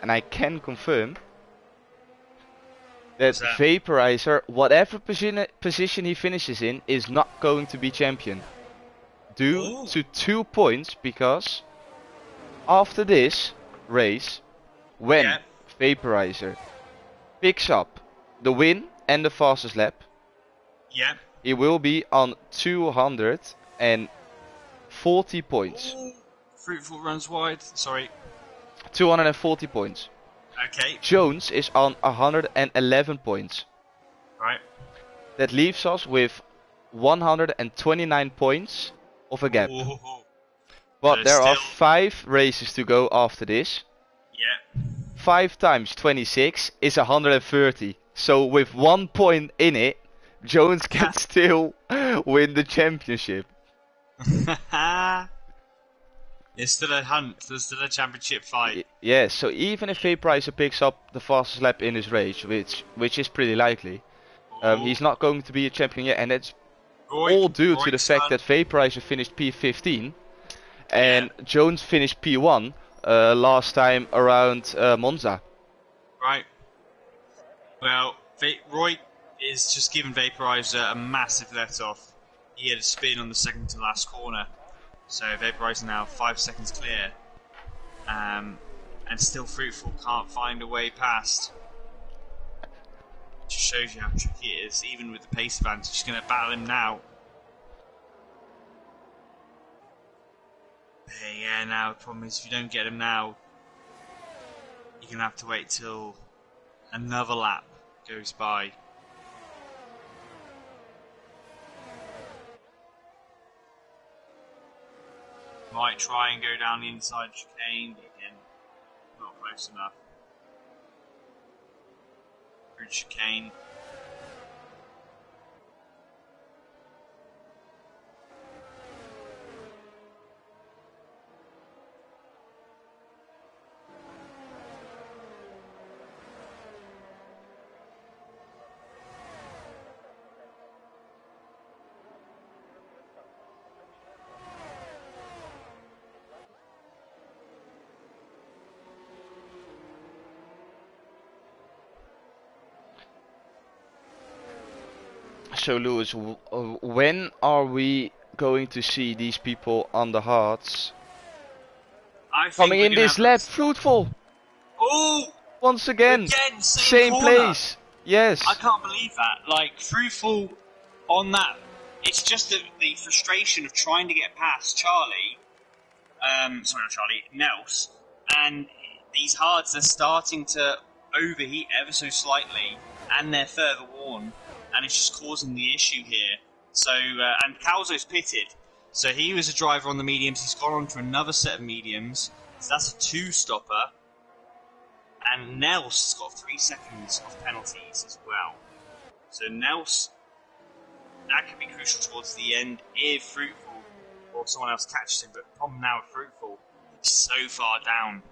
S1: And I can confirm that Vaporizer, whatever position he finishes in, is not going to be champion. Due to 2 points, because after this race, when Vaporizer picks up the win and the fastest lap, he will be on 240 points.
S2: Fruitful runs wide, sorry.
S1: 240 points.
S2: Okay.
S1: Jones is on 111 points.
S2: Right.
S1: That leaves us with 129 points of a gap.
S2: Ooh.
S1: But there are 5 races to go after this.
S2: Yeah.
S1: 5 times 26 is 130. So with 1 point in it, Jones can still win the championship.
S2: There's still a hunt, there's still a championship fight.
S1: Yeah, so even if Vaporizer picks up the fastest lap in his race, which is pretty likely, he's not going to be a champion yet, and it's all due to the fact that Vaporizer finished P15 and Jones finished P1 last time around Monza.
S2: Right. Well, Roy is just giving Vaporizer a massive let off. He had a spin on the second to last corner. So Vaporizer now 5 seconds clear, and still Fruitful can't find a way past. Just shows you how tricky it is, even with the pace advantage. She's going to battle him now. Hey, yeah, now the problem is if you don't get him now, you're going to have to wait till another lap goes by. Might try and go down the inside chicane, but again, not close enough. Bridge chicane.
S1: So Lewis, when are we going to see these people on the hearts coming in this lap? Fruitful!
S2: Oh!
S1: Once again same place. Yes.
S2: I can't believe that. Like, Fruitful on that. It's just the frustration of trying to get past Charlie. sorry, not Charlie, Nels, and these hards are starting to overheat ever so slightly, and they're further worn, and it's just causing the issue here. So, and Calzo's pitted, so he was a driver on the mediums. He's gone on to another set of mediums, so that's a 2-stopper. And Nels has got 3 seconds of penalties as well. So Nels, that could be crucial towards the end if Fruitful or someone else catches him. But the problem now with Fruitful, he's so far down.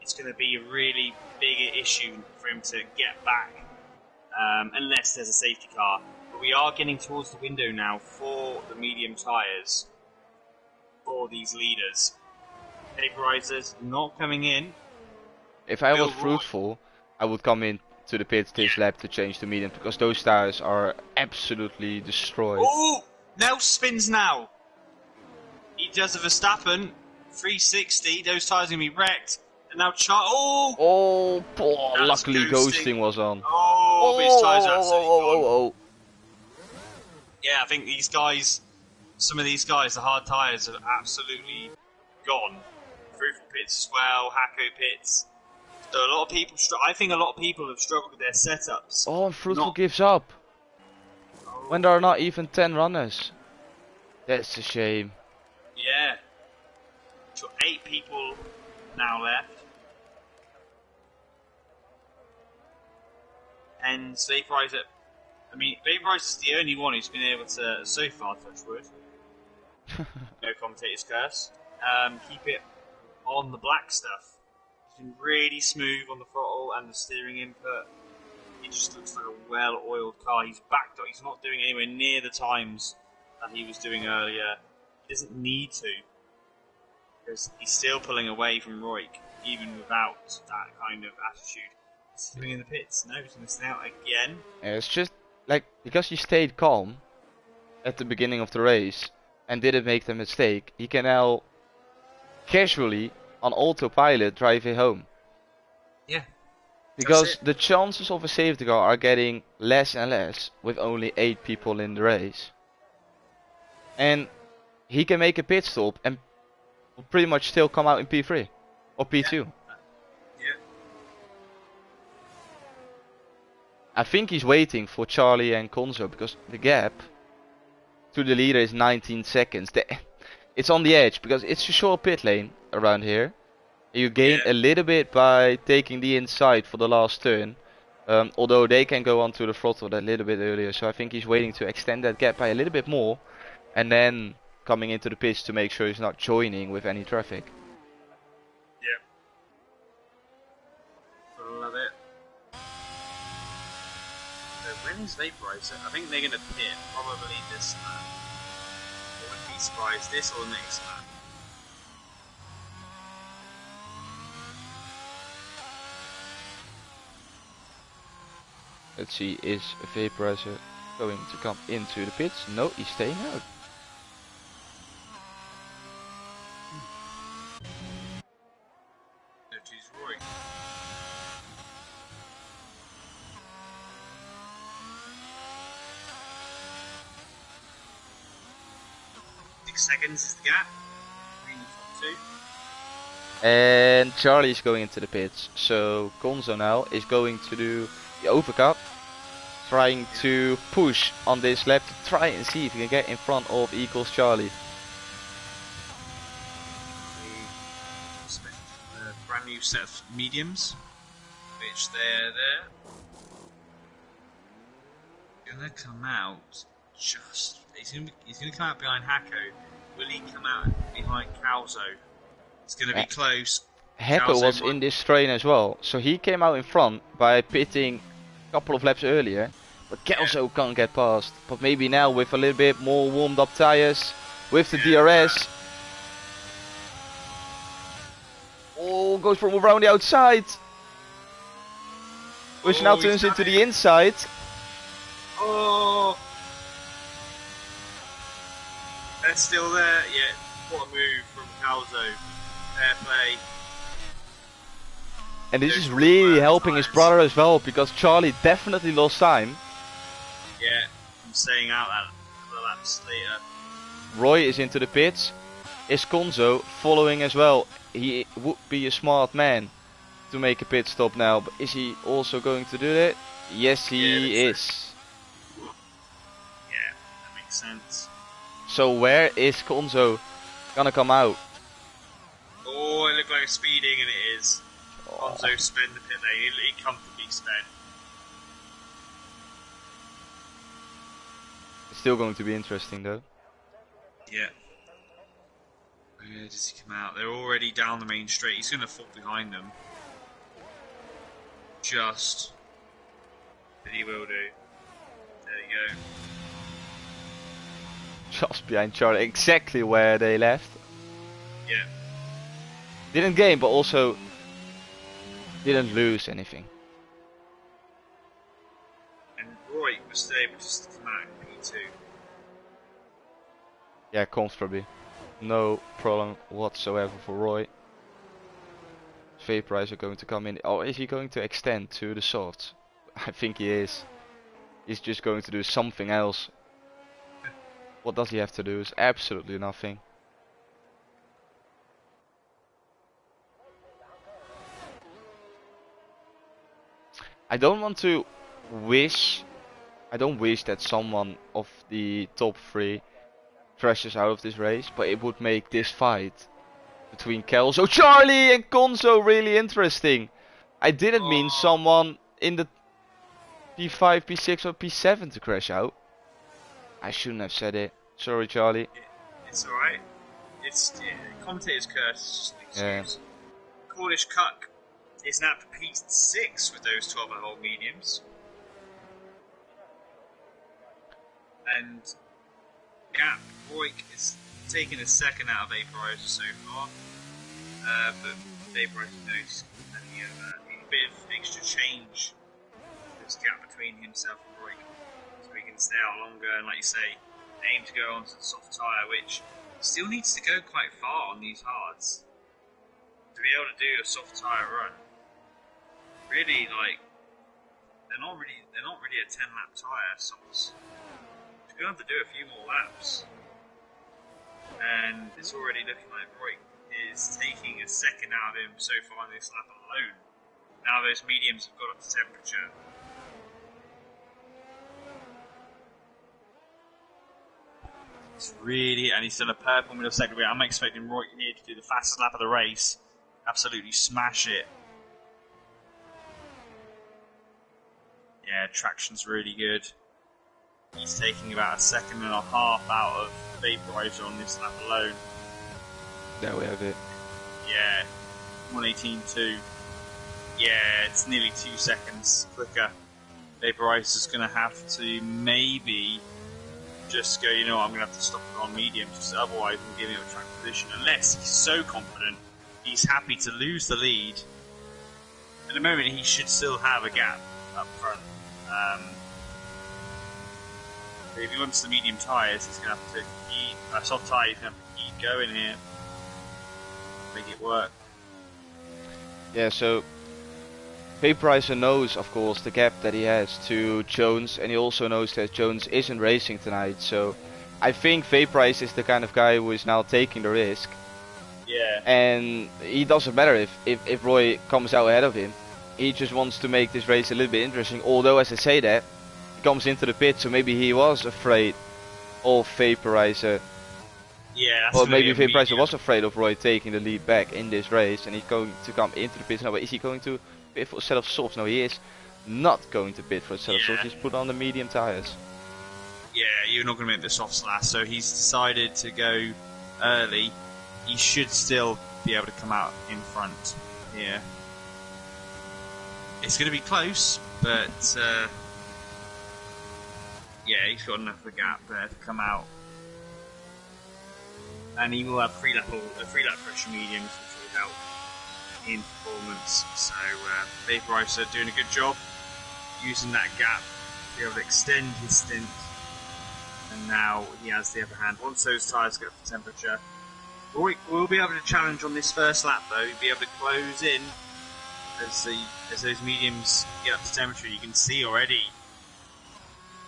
S2: It's going to be a really big issue for him to get back, unless there's a safety car. But we are getting towards the window now for the medium tyres for these leaders. Vaporizers not coming in.
S1: If I was Fruitful, I would come in to the pits this lap to change to medium, because those tires are absolutely destroyed.
S2: Oh! Nels spins now. He does a Verstappen 360. Those tires are going to be wrecked. And now
S1: Oh, luckily ghosting was on.
S2: Oh, but his tyres are absolutely gone. Yeah, I think these guys, some of these guys, the hard tyres are absolutely gone. Fruitful pits as well, Hacko pits. So a lot of people, I think a lot of people have struggled with their setups.
S1: Oh, and Fruitful gives up. When there are not even 10 runners. That's a shame.
S2: Yeah. So 8 people now left. And Vaporizer, I mean, Vaporizer's the only one who's been able to, so far, touch wood, no commentator's curse, keep it on the black stuff. It's been really smooth on the throttle and the steering input. It just looks like a well-oiled car. He's backed up. He's not doing anywhere near the times that he was doing earlier. He doesn't need to, because he's still pulling away from Royk, even without that kind of attitude. He's doing in the pits. No, he's missing out again.
S1: Yeah, it's just like, because he stayed calm at the beginning of the race and didn't make the mistake, he can now casually on autopilot drive it home.
S2: Yeah.
S1: Because the chances of a safety car are getting less and less with only 8 people in the race. And he can make a pit stop and pretty much still come out in P3 or P2.
S2: Yeah.
S1: I think he's waiting for Charlie and Konzo, because the gap to the leader is 19 seconds. It's on the edge because it's a short pit lane around here. You gain a little bit by taking the inside for the last turn, although they can go onto the throttle that little bit earlier. So I think he's waiting to extend that gap by a little bit more, and then coming into the pits to make sure he's not joining with any traffic.
S2: Yeah. Love it. So when is Vaporizer? I think they're going to pit probably this lap. I wouldn't be surprised, this or the next lap.
S1: Let's see, is Vaporizer going to come into the pits? No, he's staying out.
S2: No, he's Roy. Seconds is the gap between the top 2.
S1: And Charlie's going into the pits, so Konzo now is going to do the overcut, trying to push on this lap to try and see if he can get in front of equals Charlie.
S2: A brand new set of mediums, which they're there. Gonna come out just. He's gonna come out behind Hacko. Will he come out behind Calzo? It's gonna be close.
S1: Hacko was in this train as well, so he came out in front by pitting a couple of laps earlier, but Calzo can't get past. But maybe now with a little bit more warmed up tires, with the DRS. Oh, goes from around the outside, which now turns into the inside.
S2: Oh, they're still there. Yeah, what a move from Calzo. Fair play.
S1: And this is really helping his brother as well, because Charlie definitely lost time.
S2: Yeah, I'm staying out that a couple of laps later.
S1: Roy is into the pits. is Konzo following as well? He would be a smart man to make a pit stop now, but is he also going to do that? Yes, he is.
S2: Yeah, that makes sense.
S1: So where is Konzo gonna come out?
S2: Oh, it looked like speeding, and it is. Konzo spend the pit lane. He comfortably spent.
S1: It's still going to be interesting though.
S2: Yeah. Where does he come out? They're already down the main straight. He's going to fall behind them. Just. But he will do. There you go.
S1: Just behind Charlie, exactly where they left.
S2: Yeah.
S1: Didn't gain, but also didn't lose anything.
S2: And Roy was able just to come out in P2.
S1: Yeah, comfortably. No problem whatsoever for Roy. Vaporizer going to come in. Oh, is he going to extend to the softs? I think he is. He's just going to do something else. What does he have to do? Is absolutely nothing. I don't want to wish. I don't wish that someone of the top 3 crashes out of this race, but it would make this fight between Kelso, Charlie and Konzo really interesting. I didn't mean someone in the P5, P6 or P7 to crash out. I shouldn't have said it. Sorry, Charlie.
S2: It's alright. It's commentator's curse. Just an excuse. Cornish Cuck is now for P6 with those 12-hole mediums. And Gap Roik is taking a second out of Vaporizer so far. But Vaporizer knows that he has a bit of extra change. There's a gap between himself and Roik. So he can stay out longer and, like you say, aim to go onto the soft tyre, which still needs to go quite far on these hards to be able to do a soft tyre run. Really, like they're not really a 10-lap tyre softs. You're gonna have to do a few more laps, and it's already looking like Roy is taking a second out of him so far in this lap alone. Now those mediums have got up to temperature. It's really, and he's done a purple middle second. I'm expecting Roy here to do the fastest lap of the race. Absolutely smash it. Yeah, traction's really good. He's taking about a second and a half out of Vaporizer on this lap alone.
S1: There we have it.
S2: Yeah, 118.2. Yeah, it's nearly 2 seconds quicker. Vaporizer's going to have to maybe just go, you know what, I'm going to have to stop it on mediums, because otherwise I'm giving him a track position. Unless he's so confident, he's happy to lose the lead. At the moment, he should still have a gap up front. But if he wants the medium tyres, he's going to have to keep, soft tyre, he's going to have to keep going here. Make it work.
S1: Yeah, so Vaporizer knows, of course, the gap that he has to Jones, and he also knows that Jones isn't racing tonight, so I think Vaporizer is the kind of guy who is now taking the risk.
S2: Yeah.
S1: And he doesn't matter if Roy comes out ahead of him. He just wants to make this race a little bit interesting, although as I say that, he comes into the pit, so maybe he was afraid of Vaporizer.
S2: Yeah,
S1: or maybe Vaporizer was afraid of Roy taking the lead back in this race, and he's going to come into the pit now. But is he going to pit for a set of softs? No, he is not going to pit for a set of softs. He's put on the medium tires.
S2: Yeah, you're not going to make the softs last, so he's decided to go early. He should still be able to come out in front here. It's going to be close, but yeah, he's got enough of a gap there to come out. And he will have 3-lap pressure mediums, which will help in performance. So Vaporizer doing a good job using that gap to be able to extend his stint. And now he has the upper hand. Once those tyres get up to temperature, we'll be able to challenge on this first lap though. He'll be able to close in as those mediums get up to temperature. You can see already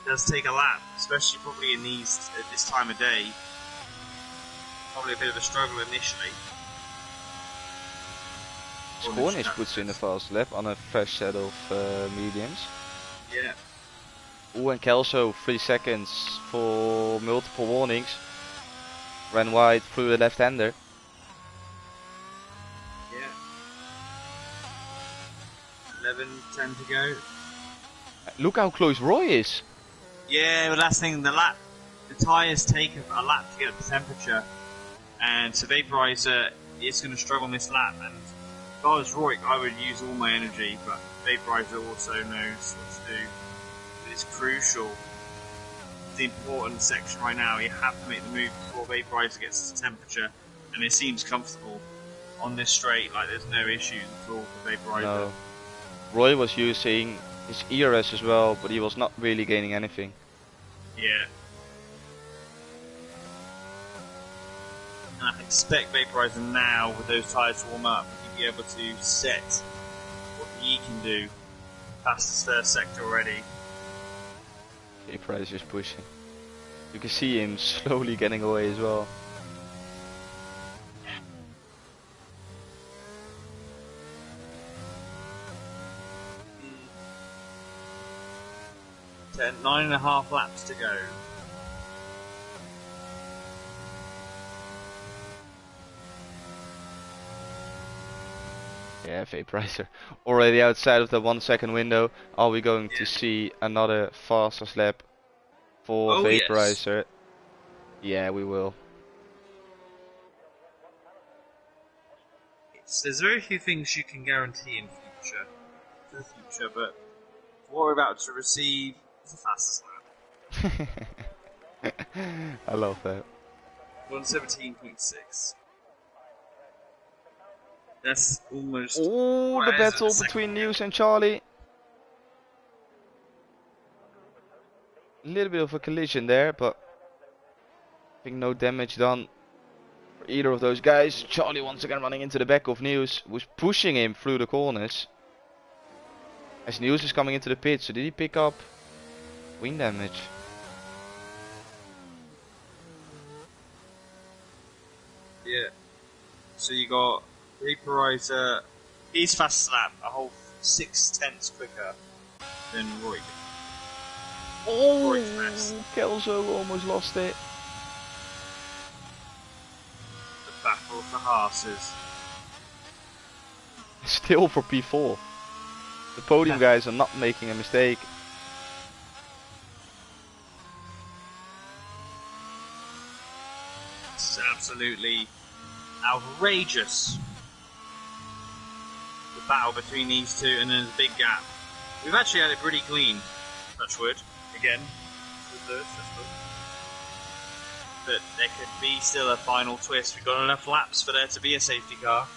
S2: it does take a lap, especially probably in at this time of day. Probably a bit of a struggle initially.
S1: Cornish puts in a fast lap on a fresh set of mediums.
S2: Yeah.
S1: Ooh, and Kelso 3 seconds for multiple warnings. Ran wide through the left-hander.
S2: Yeah. 11:10 to go.
S1: Look how close Roy is.
S2: Yeah, but that's the thing. The tyres take a lap to get up the temperature, and so vaporizer is going to struggle on this lap. And if I was Roy, I would use all my energy, but vaporizer also knows what to do. It's crucial. The important section right now. You have to make the move before vaporizer gets to temperature, and it seems comfortable on this straight. Like there's no issues at all for vaporizer.
S1: No. Roy was using his ERS as well, but he was not really gaining anything.
S2: Yeah. And I expect vaporizer now with those tyres to warm up, he'll be able to set what he can do past his first sector already.
S1: Vaporizer is pushing. You can see him slowly getting away as well.
S2: Mm. 9.5 laps to go.
S1: Yeah, vaporizer already outside of the 1 second window. Are we going to see another fastest lap for vaporizer? Yes. Yeah, we will.
S2: There's very few things you can guarantee in for the future, but what we're about to receive is the fastest lap.
S1: I love that.
S2: 1:17.6. That's almost.
S1: Oh, the battle between News and Charlie. A little bit of a collision there, but I think no damage done for either of those guys. Charlie once again running into the back of News, was pushing him through the corners. As News is coming into the pit, so did he pick up wing damage?
S2: Yeah. So you got vaporizer. He's fast lap a whole 6/10 quicker than Roy.
S1: Oh, Kelso almost lost it.
S2: The battle for horses.
S1: Still for P4. The podium guys are not making a mistake.
S2: This is absolutely outrageous. The battle between these two, and then there's a big gap. We've actually had it pretty clean. Touch wood. Again. But there could be still a final twist. We've got enough laps for there to be a safety car.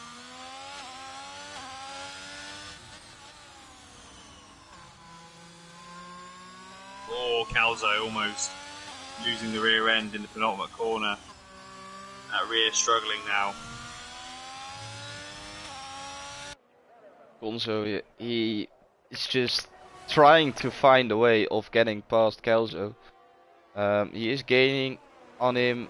S2: Oh, Calzo almost losing the rear end in the penultimate corner. That rear struggling now.
S1: Gonzo, he is just trying to find a way of getting past Kelso. He is gaining on him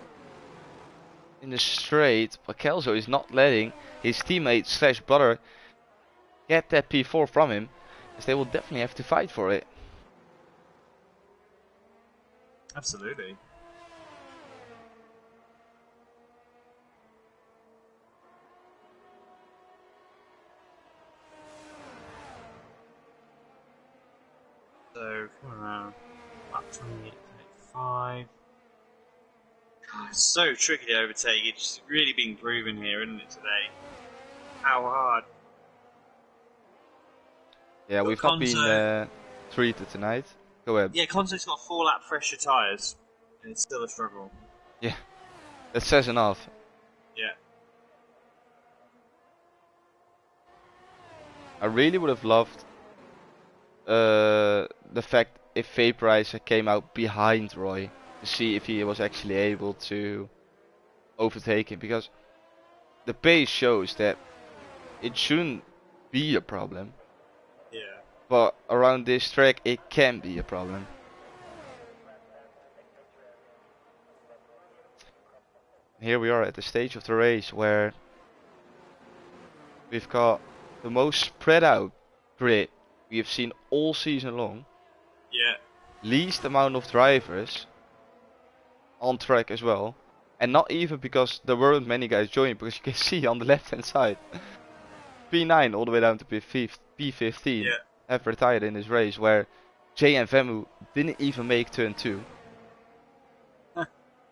S1: in the straight, but Kelso is not letting his teammate slash brother get that P4 from him, as they will definitely have to fight for it.
S2: Absolutely. So, up 28.5. It's so tricky to overtake. It's really being proven here, isn't it, today? How hard.
S1: Yeah, we've not been treated tonight. Go ahead.
S2: Yeah, Conso's got 4 lap fresher tyres, and it's still a struggle.
S1: Yeah, that says enough.
S2: Yeah.
S1: I really would have loved the fact if Vaporizer came out behind Roy to see if he was actually able to overtake him, because the pace shows that it shouldn't be a problem.
S2: Yeah.
S1: But around this track it can be a problem. Here we are at the stage of the race where we've got the most spread out grid we have seen all season long.
S2: Yeah.
S1: Least amount of drivers on track as well. And not even because there weren't many guys joining, because you can see on the left hand side, P9 all the way down to P15
S2: Yeah.
S1: have retired in this race, where Jay and Vemu didn't even make turn 2.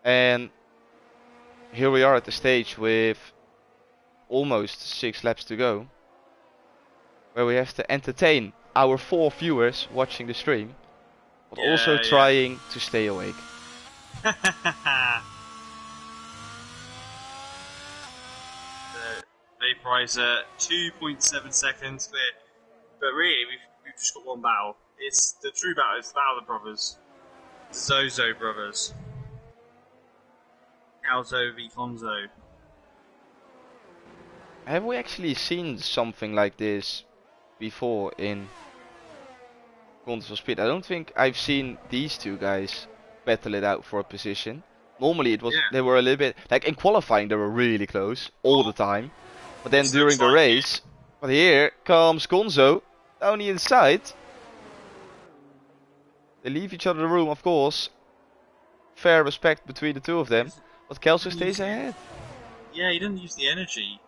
S1: And here we are at the stage with almost 6 laps to go, where we have to entertain our 4 viewers watching the stream, but also trying to stay awake.
S2: Vaporizer 2.7 seconds clear, but really we've just got one battle. It's the true battle. It's the battle of the brothers, the Zozo brothers, Calzo v Conzo.
S1: Have we actually seen something like this before in Contest of Speed? I don't think I've seen these two guys battle it out for a position. Normally it was they were a little bit like in qualifying they were really close all the time. But then during the race, but here comes Gonzo down the inside. They leave each other the room, of course. Fair respect between the two of them. But Kelso stays ahead.
S2: Yeah, he didn't use the energy.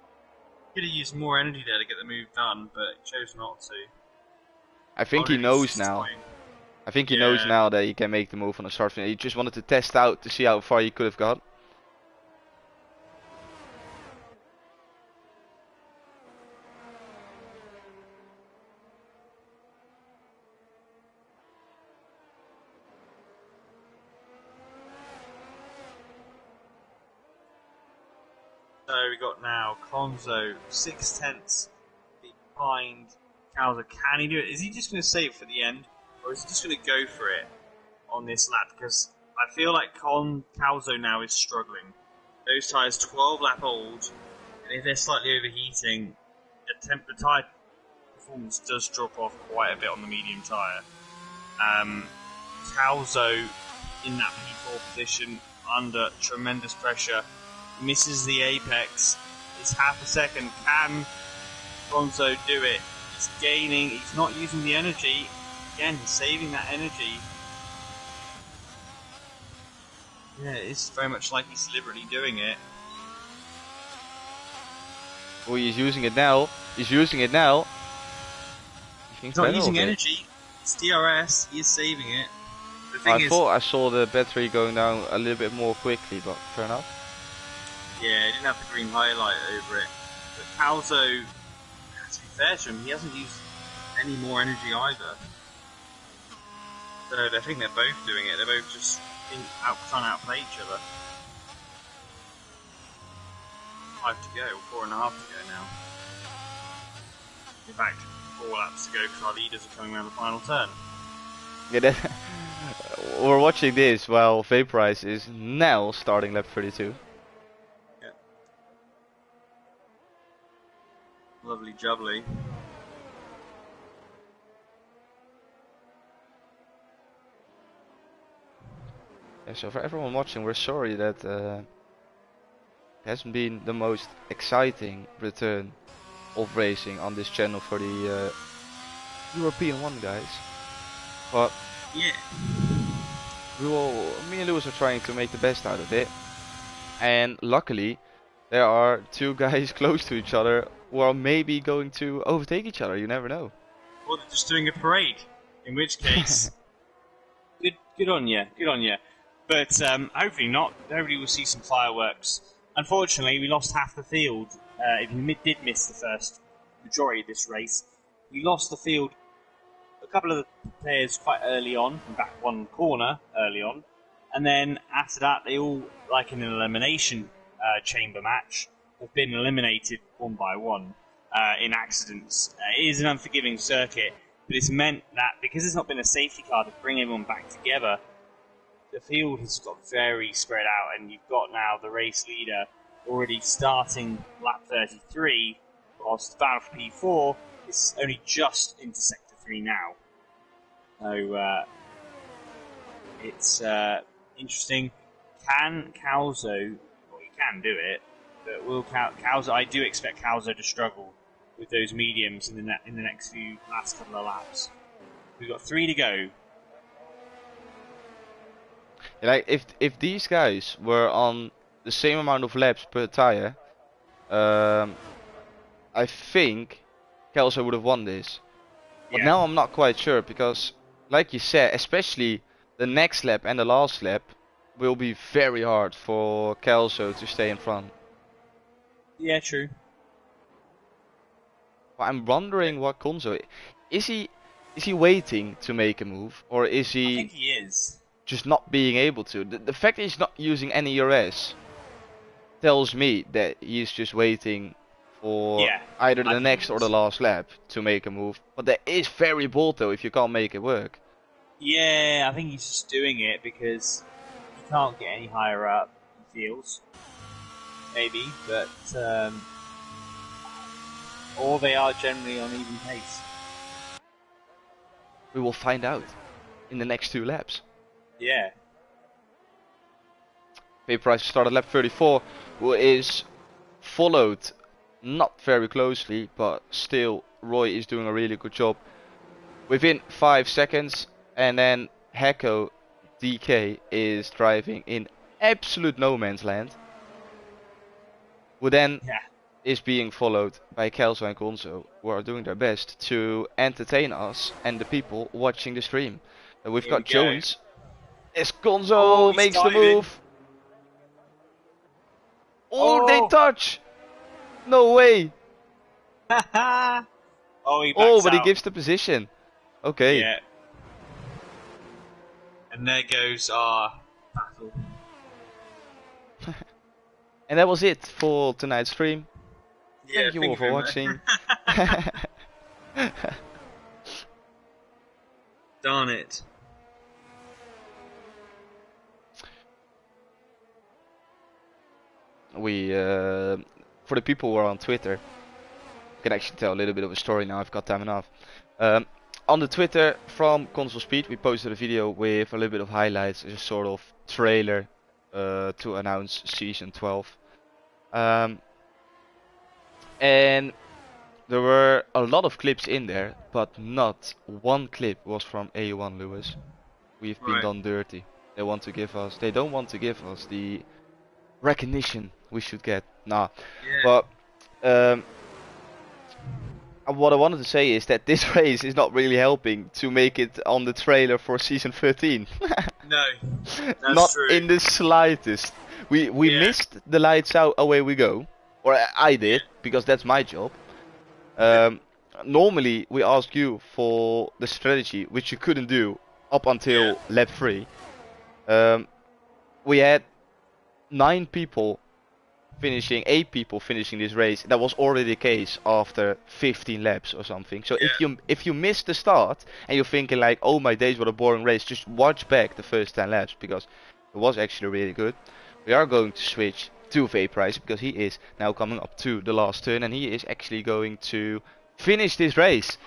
S2: Could have used more energy there to get the move done, but he chose not to.
S1: I think he knows now. I think he knows now that he can make the move on the start finish. He just wanted to test out to see how far he could have got.
S2: So we got now Conzo 6/10 behind Calzo. Can he do it? Is he just going to save it for the end, or is he just going to go for it on this lap? Because I feel like Calzo now is struggling. Those tyres 12 lap old, and if they're slightly overheating, the tyre performance does drop off quite a bit on the medium tyre. Calzo in that P4 position under tremendous pressure. Misses the apex. It's half a second. Can Gonzo do it? He's gaining. He's not using the energy. Again, he's saving that energy. Yeah, it's very much like he's deliberately doing it.
S1: Oh, he's using it now. He's using it now.
S2: He's not using energy. It's DRS. He is saving it. The thing
S1: I thought I saw the battery going down a little bit more quickly, but fair enough.
S2: Yeah, it didn't have the green highlight over it. But Calzo, to be fair to him, he hasn't used any more energy either. So I think they're both doing it. They're both just trying to outplay each other. 5 to go, 4.5 to go now. In fact, 4 laps to go because our leaders are coming around the final turn.
S1: Yeah, we're watching this while Vaporize is now starting lap 32.
S2: Lovely jubbly.
S1: Yeah, so for everyone watching, we're sorry that it hasn't been the most exciting return of racing on this channel for the European one guys. But
S2: yeah,
S1: me and Lewis are trying to make the best out of it. And luckily, there are two guys close to each other who are maybe going to overtake each other. You never know.
S2: Or they're just doing a parade. In which case, good on you, good on you. But hopefully not. Hopefully we'll see some fireworks. Unfortunately, we lost half the field. If you did miss the first majority of this race, we lost the field. A couple of the players quite early on, from back one corner early on, and then after that, they all, like in an elimination chamber match, have been eliminated one by one in accidents. It is an unforgiving circuit, but it's meant that because there's not been a safety car to bring everyone back together, the field has got very spread out, and you've got now the race leader already starting lap 33, whilst the battle for P4 is only just into sector 3 now. So it's interesting. Can Calzo, can do it, but will Cowser? I do expect Cowser to struggle with those mediums in the next few last couple of laps. We've got 3 to go.
S1: Like if these guys were on the same amount of laps per tire, I think Kelso would have won this. But
S2: Yeah.
S1: now I'm not quite sure because, like you said, especially the next lap and the last lap will be very hard for Kelso to stay in front.
S2: Yeah, true.
S1: But I'm wondering what Konzo is he waiting to make a move, or is
S2: I
S1: he
S2: think he is.
S1: just not being able to? The fact that he's not using any ERS tells me that he's just waiting for
S2: Yeah,
S1: either
S2: I
S1: the
S2: think
S1: next
S2: he
S1: or
S2: is.
S1: the last lap to make a move. But that is very bold though if you can't make it work.
S2: Yeah, I think he's just doing it because he can't get any higher up, he feels. Maybe, but or they are generally on even pace.
S1: We will find out in the next 2 laps.
S2: Yeah.
S1: Vaporizer started lap 34, who is followed not very closely, but still Roy is doing a really good job within 5 seconds, and then Hecko DK is driving in absolute no man's land, who then
S2: Yeah.
S1: is being followed by Kelso and Gonzo, who are doing their best to entertain us and the people watching the stream. We've
S2: Here we
S1: got
S2: go.
S1: Jones as Gonzo
S2: Oh, he's
S1: makes the
S2: diving.
S1: move. Oh, they
S2: Oh!
S1: touch! No way!
S2: Oh, he backs
S1: Oh, but he
S2: out.
S1: gives the position. Okay.
S2: Yeah. And there goes our battle.
S1: And that was it for tonight's stream.
S2: Yeah,
S1: Thank you all for watching.
S2: Darn it.
S1: We, for the people who are on Twitter, I can actually tell a little bit of a story now. I've got time enough. On the Twitter from Console Speed, we posted a video with a little bit of highlights, a sort of trailer to announce season 12. And there were a lot of clips in there, but not one clip was from EU1 Lewis. We've been
S2: Right.
S1: done dirty. They want to give us, they don't want to give us the recognition we should get. Nah.
S2: Yeah.
S1: But what I wanted to say is that this race is not really helping to make it on the trailer for season 13.
S2: No, that's
S1: Not
S2: true.
S1: in the slightest. We
S2: Yeah.
S1: missed the lights out, away we go. Or I did, because that's my job. Normally we ask you for the strategy, which you couldn't do up until lap 3. We had 8 people finishing this race. That was already the case after 15 laps or something. So if you miss the start and you're thinking like, oh my days, what a boring race, just watch back the first 10 laps because it was actually really good. We are going to switch to Vaporizer because he is now coming up to the last turn and he is actually going to finish this race.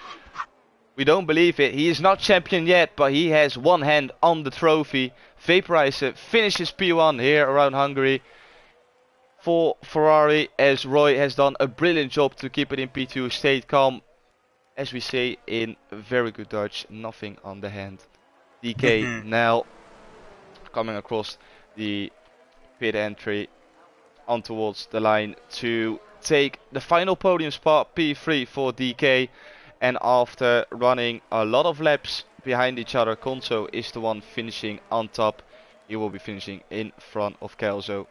S1: We don't believe it. He is not champion yet, but he has one hand on the trophy. Vaporizer finishes P1 here around Hungary for Ferrari, as Roy has done a brilliant job to keep it in P2, stayed calm, as we say in very good Dutch, nothing on the hand. DK now coming across the pit entry on towards the line to take the final podium spot, P3 for DK, and after running a lot of laps behind each other, Konso is the one finishing on top. He will be finishing in front of Kelso,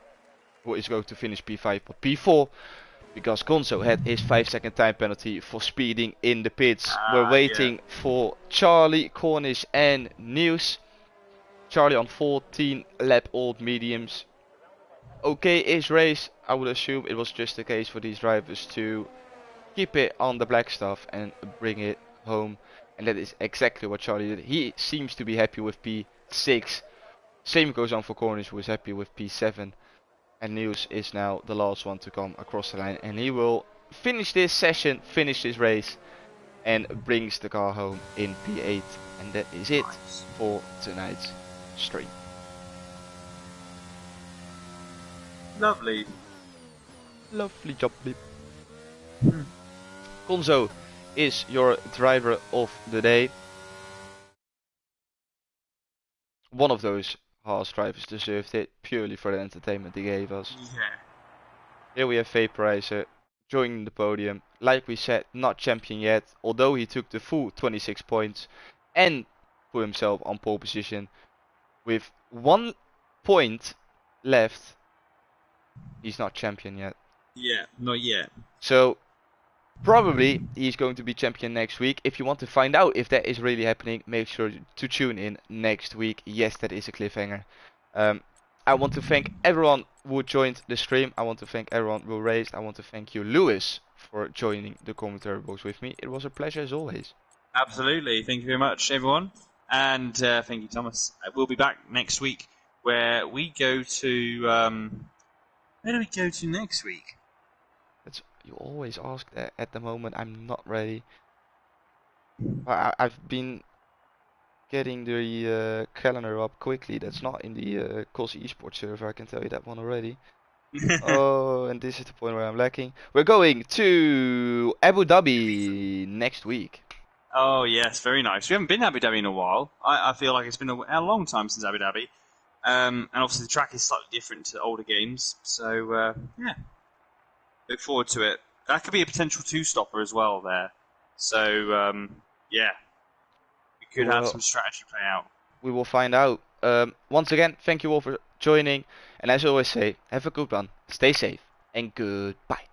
S1: who is going to finish P5 or P4 because Konso had his 5-second time penalty for speeding in the pits. We're waiting for Charlie, Cornish and News. Charlie on 14 lap old mediums. Okay-ish race. I would assume it was just the case for these drivers to keep it on the black stuff and bring it home, and that is exactly what Charlie did. He seems to be happy with P6. Same goes on for Cornish, who is happy with P7. And News is now the last one to come across the line, and he will finish this session, finish this race, and brings the car home in P8. And that is it for tonight's stream.
S2: Lovely.
S1: Lovely job, Beep. Konzo is your driver of the day. One of those Haas drivers deserved it purely for the entertainment they gave us.
S2: Yeah.
S1: Here we have Vaporizer joining the podium. Like we said, not champion yet, although he took the full 26 points and put himself on pole position. With 1 point left, he's not champion yet.
S2: Yeah, not yet.
S1: So probably he's going to be champion next week. If you want to find out if that is really happening, make sure to tune in next week. Yes, that is a cliffhanger. I want to thank everyone who joined the stream. I want to thank everyone who raised. I want to thank you, Lewis, for joining the commentary box with me. It was a pleasure as always.
S2: Absolutely. Thank you very much, everyone. And thank you, Thomas. We'll be back next week where we go to... where do we go to next week?
S1: You always ask that. At the moment, I'm not ready. I've been getting the calendar up quickly. That's not in the COS esports server, I can tell you that one already. Oh, and this is the point where I'm lacking. We're going to Abu Dhabi next week.
S2: Oh, yes, very nice. We haven't been to Abu Dhabi in a while. I feel like it's been a long time since Abu Dhabi. And obviously the track is slightly different to older games. So, yeah. Look forward to it. That could be a potential two-stopper as well there. So, yeah. We could have some strategy play out.
S1: We will find out. Once again, thank you all for joining. And as I always say, have a good one, stay safe, and goodbye.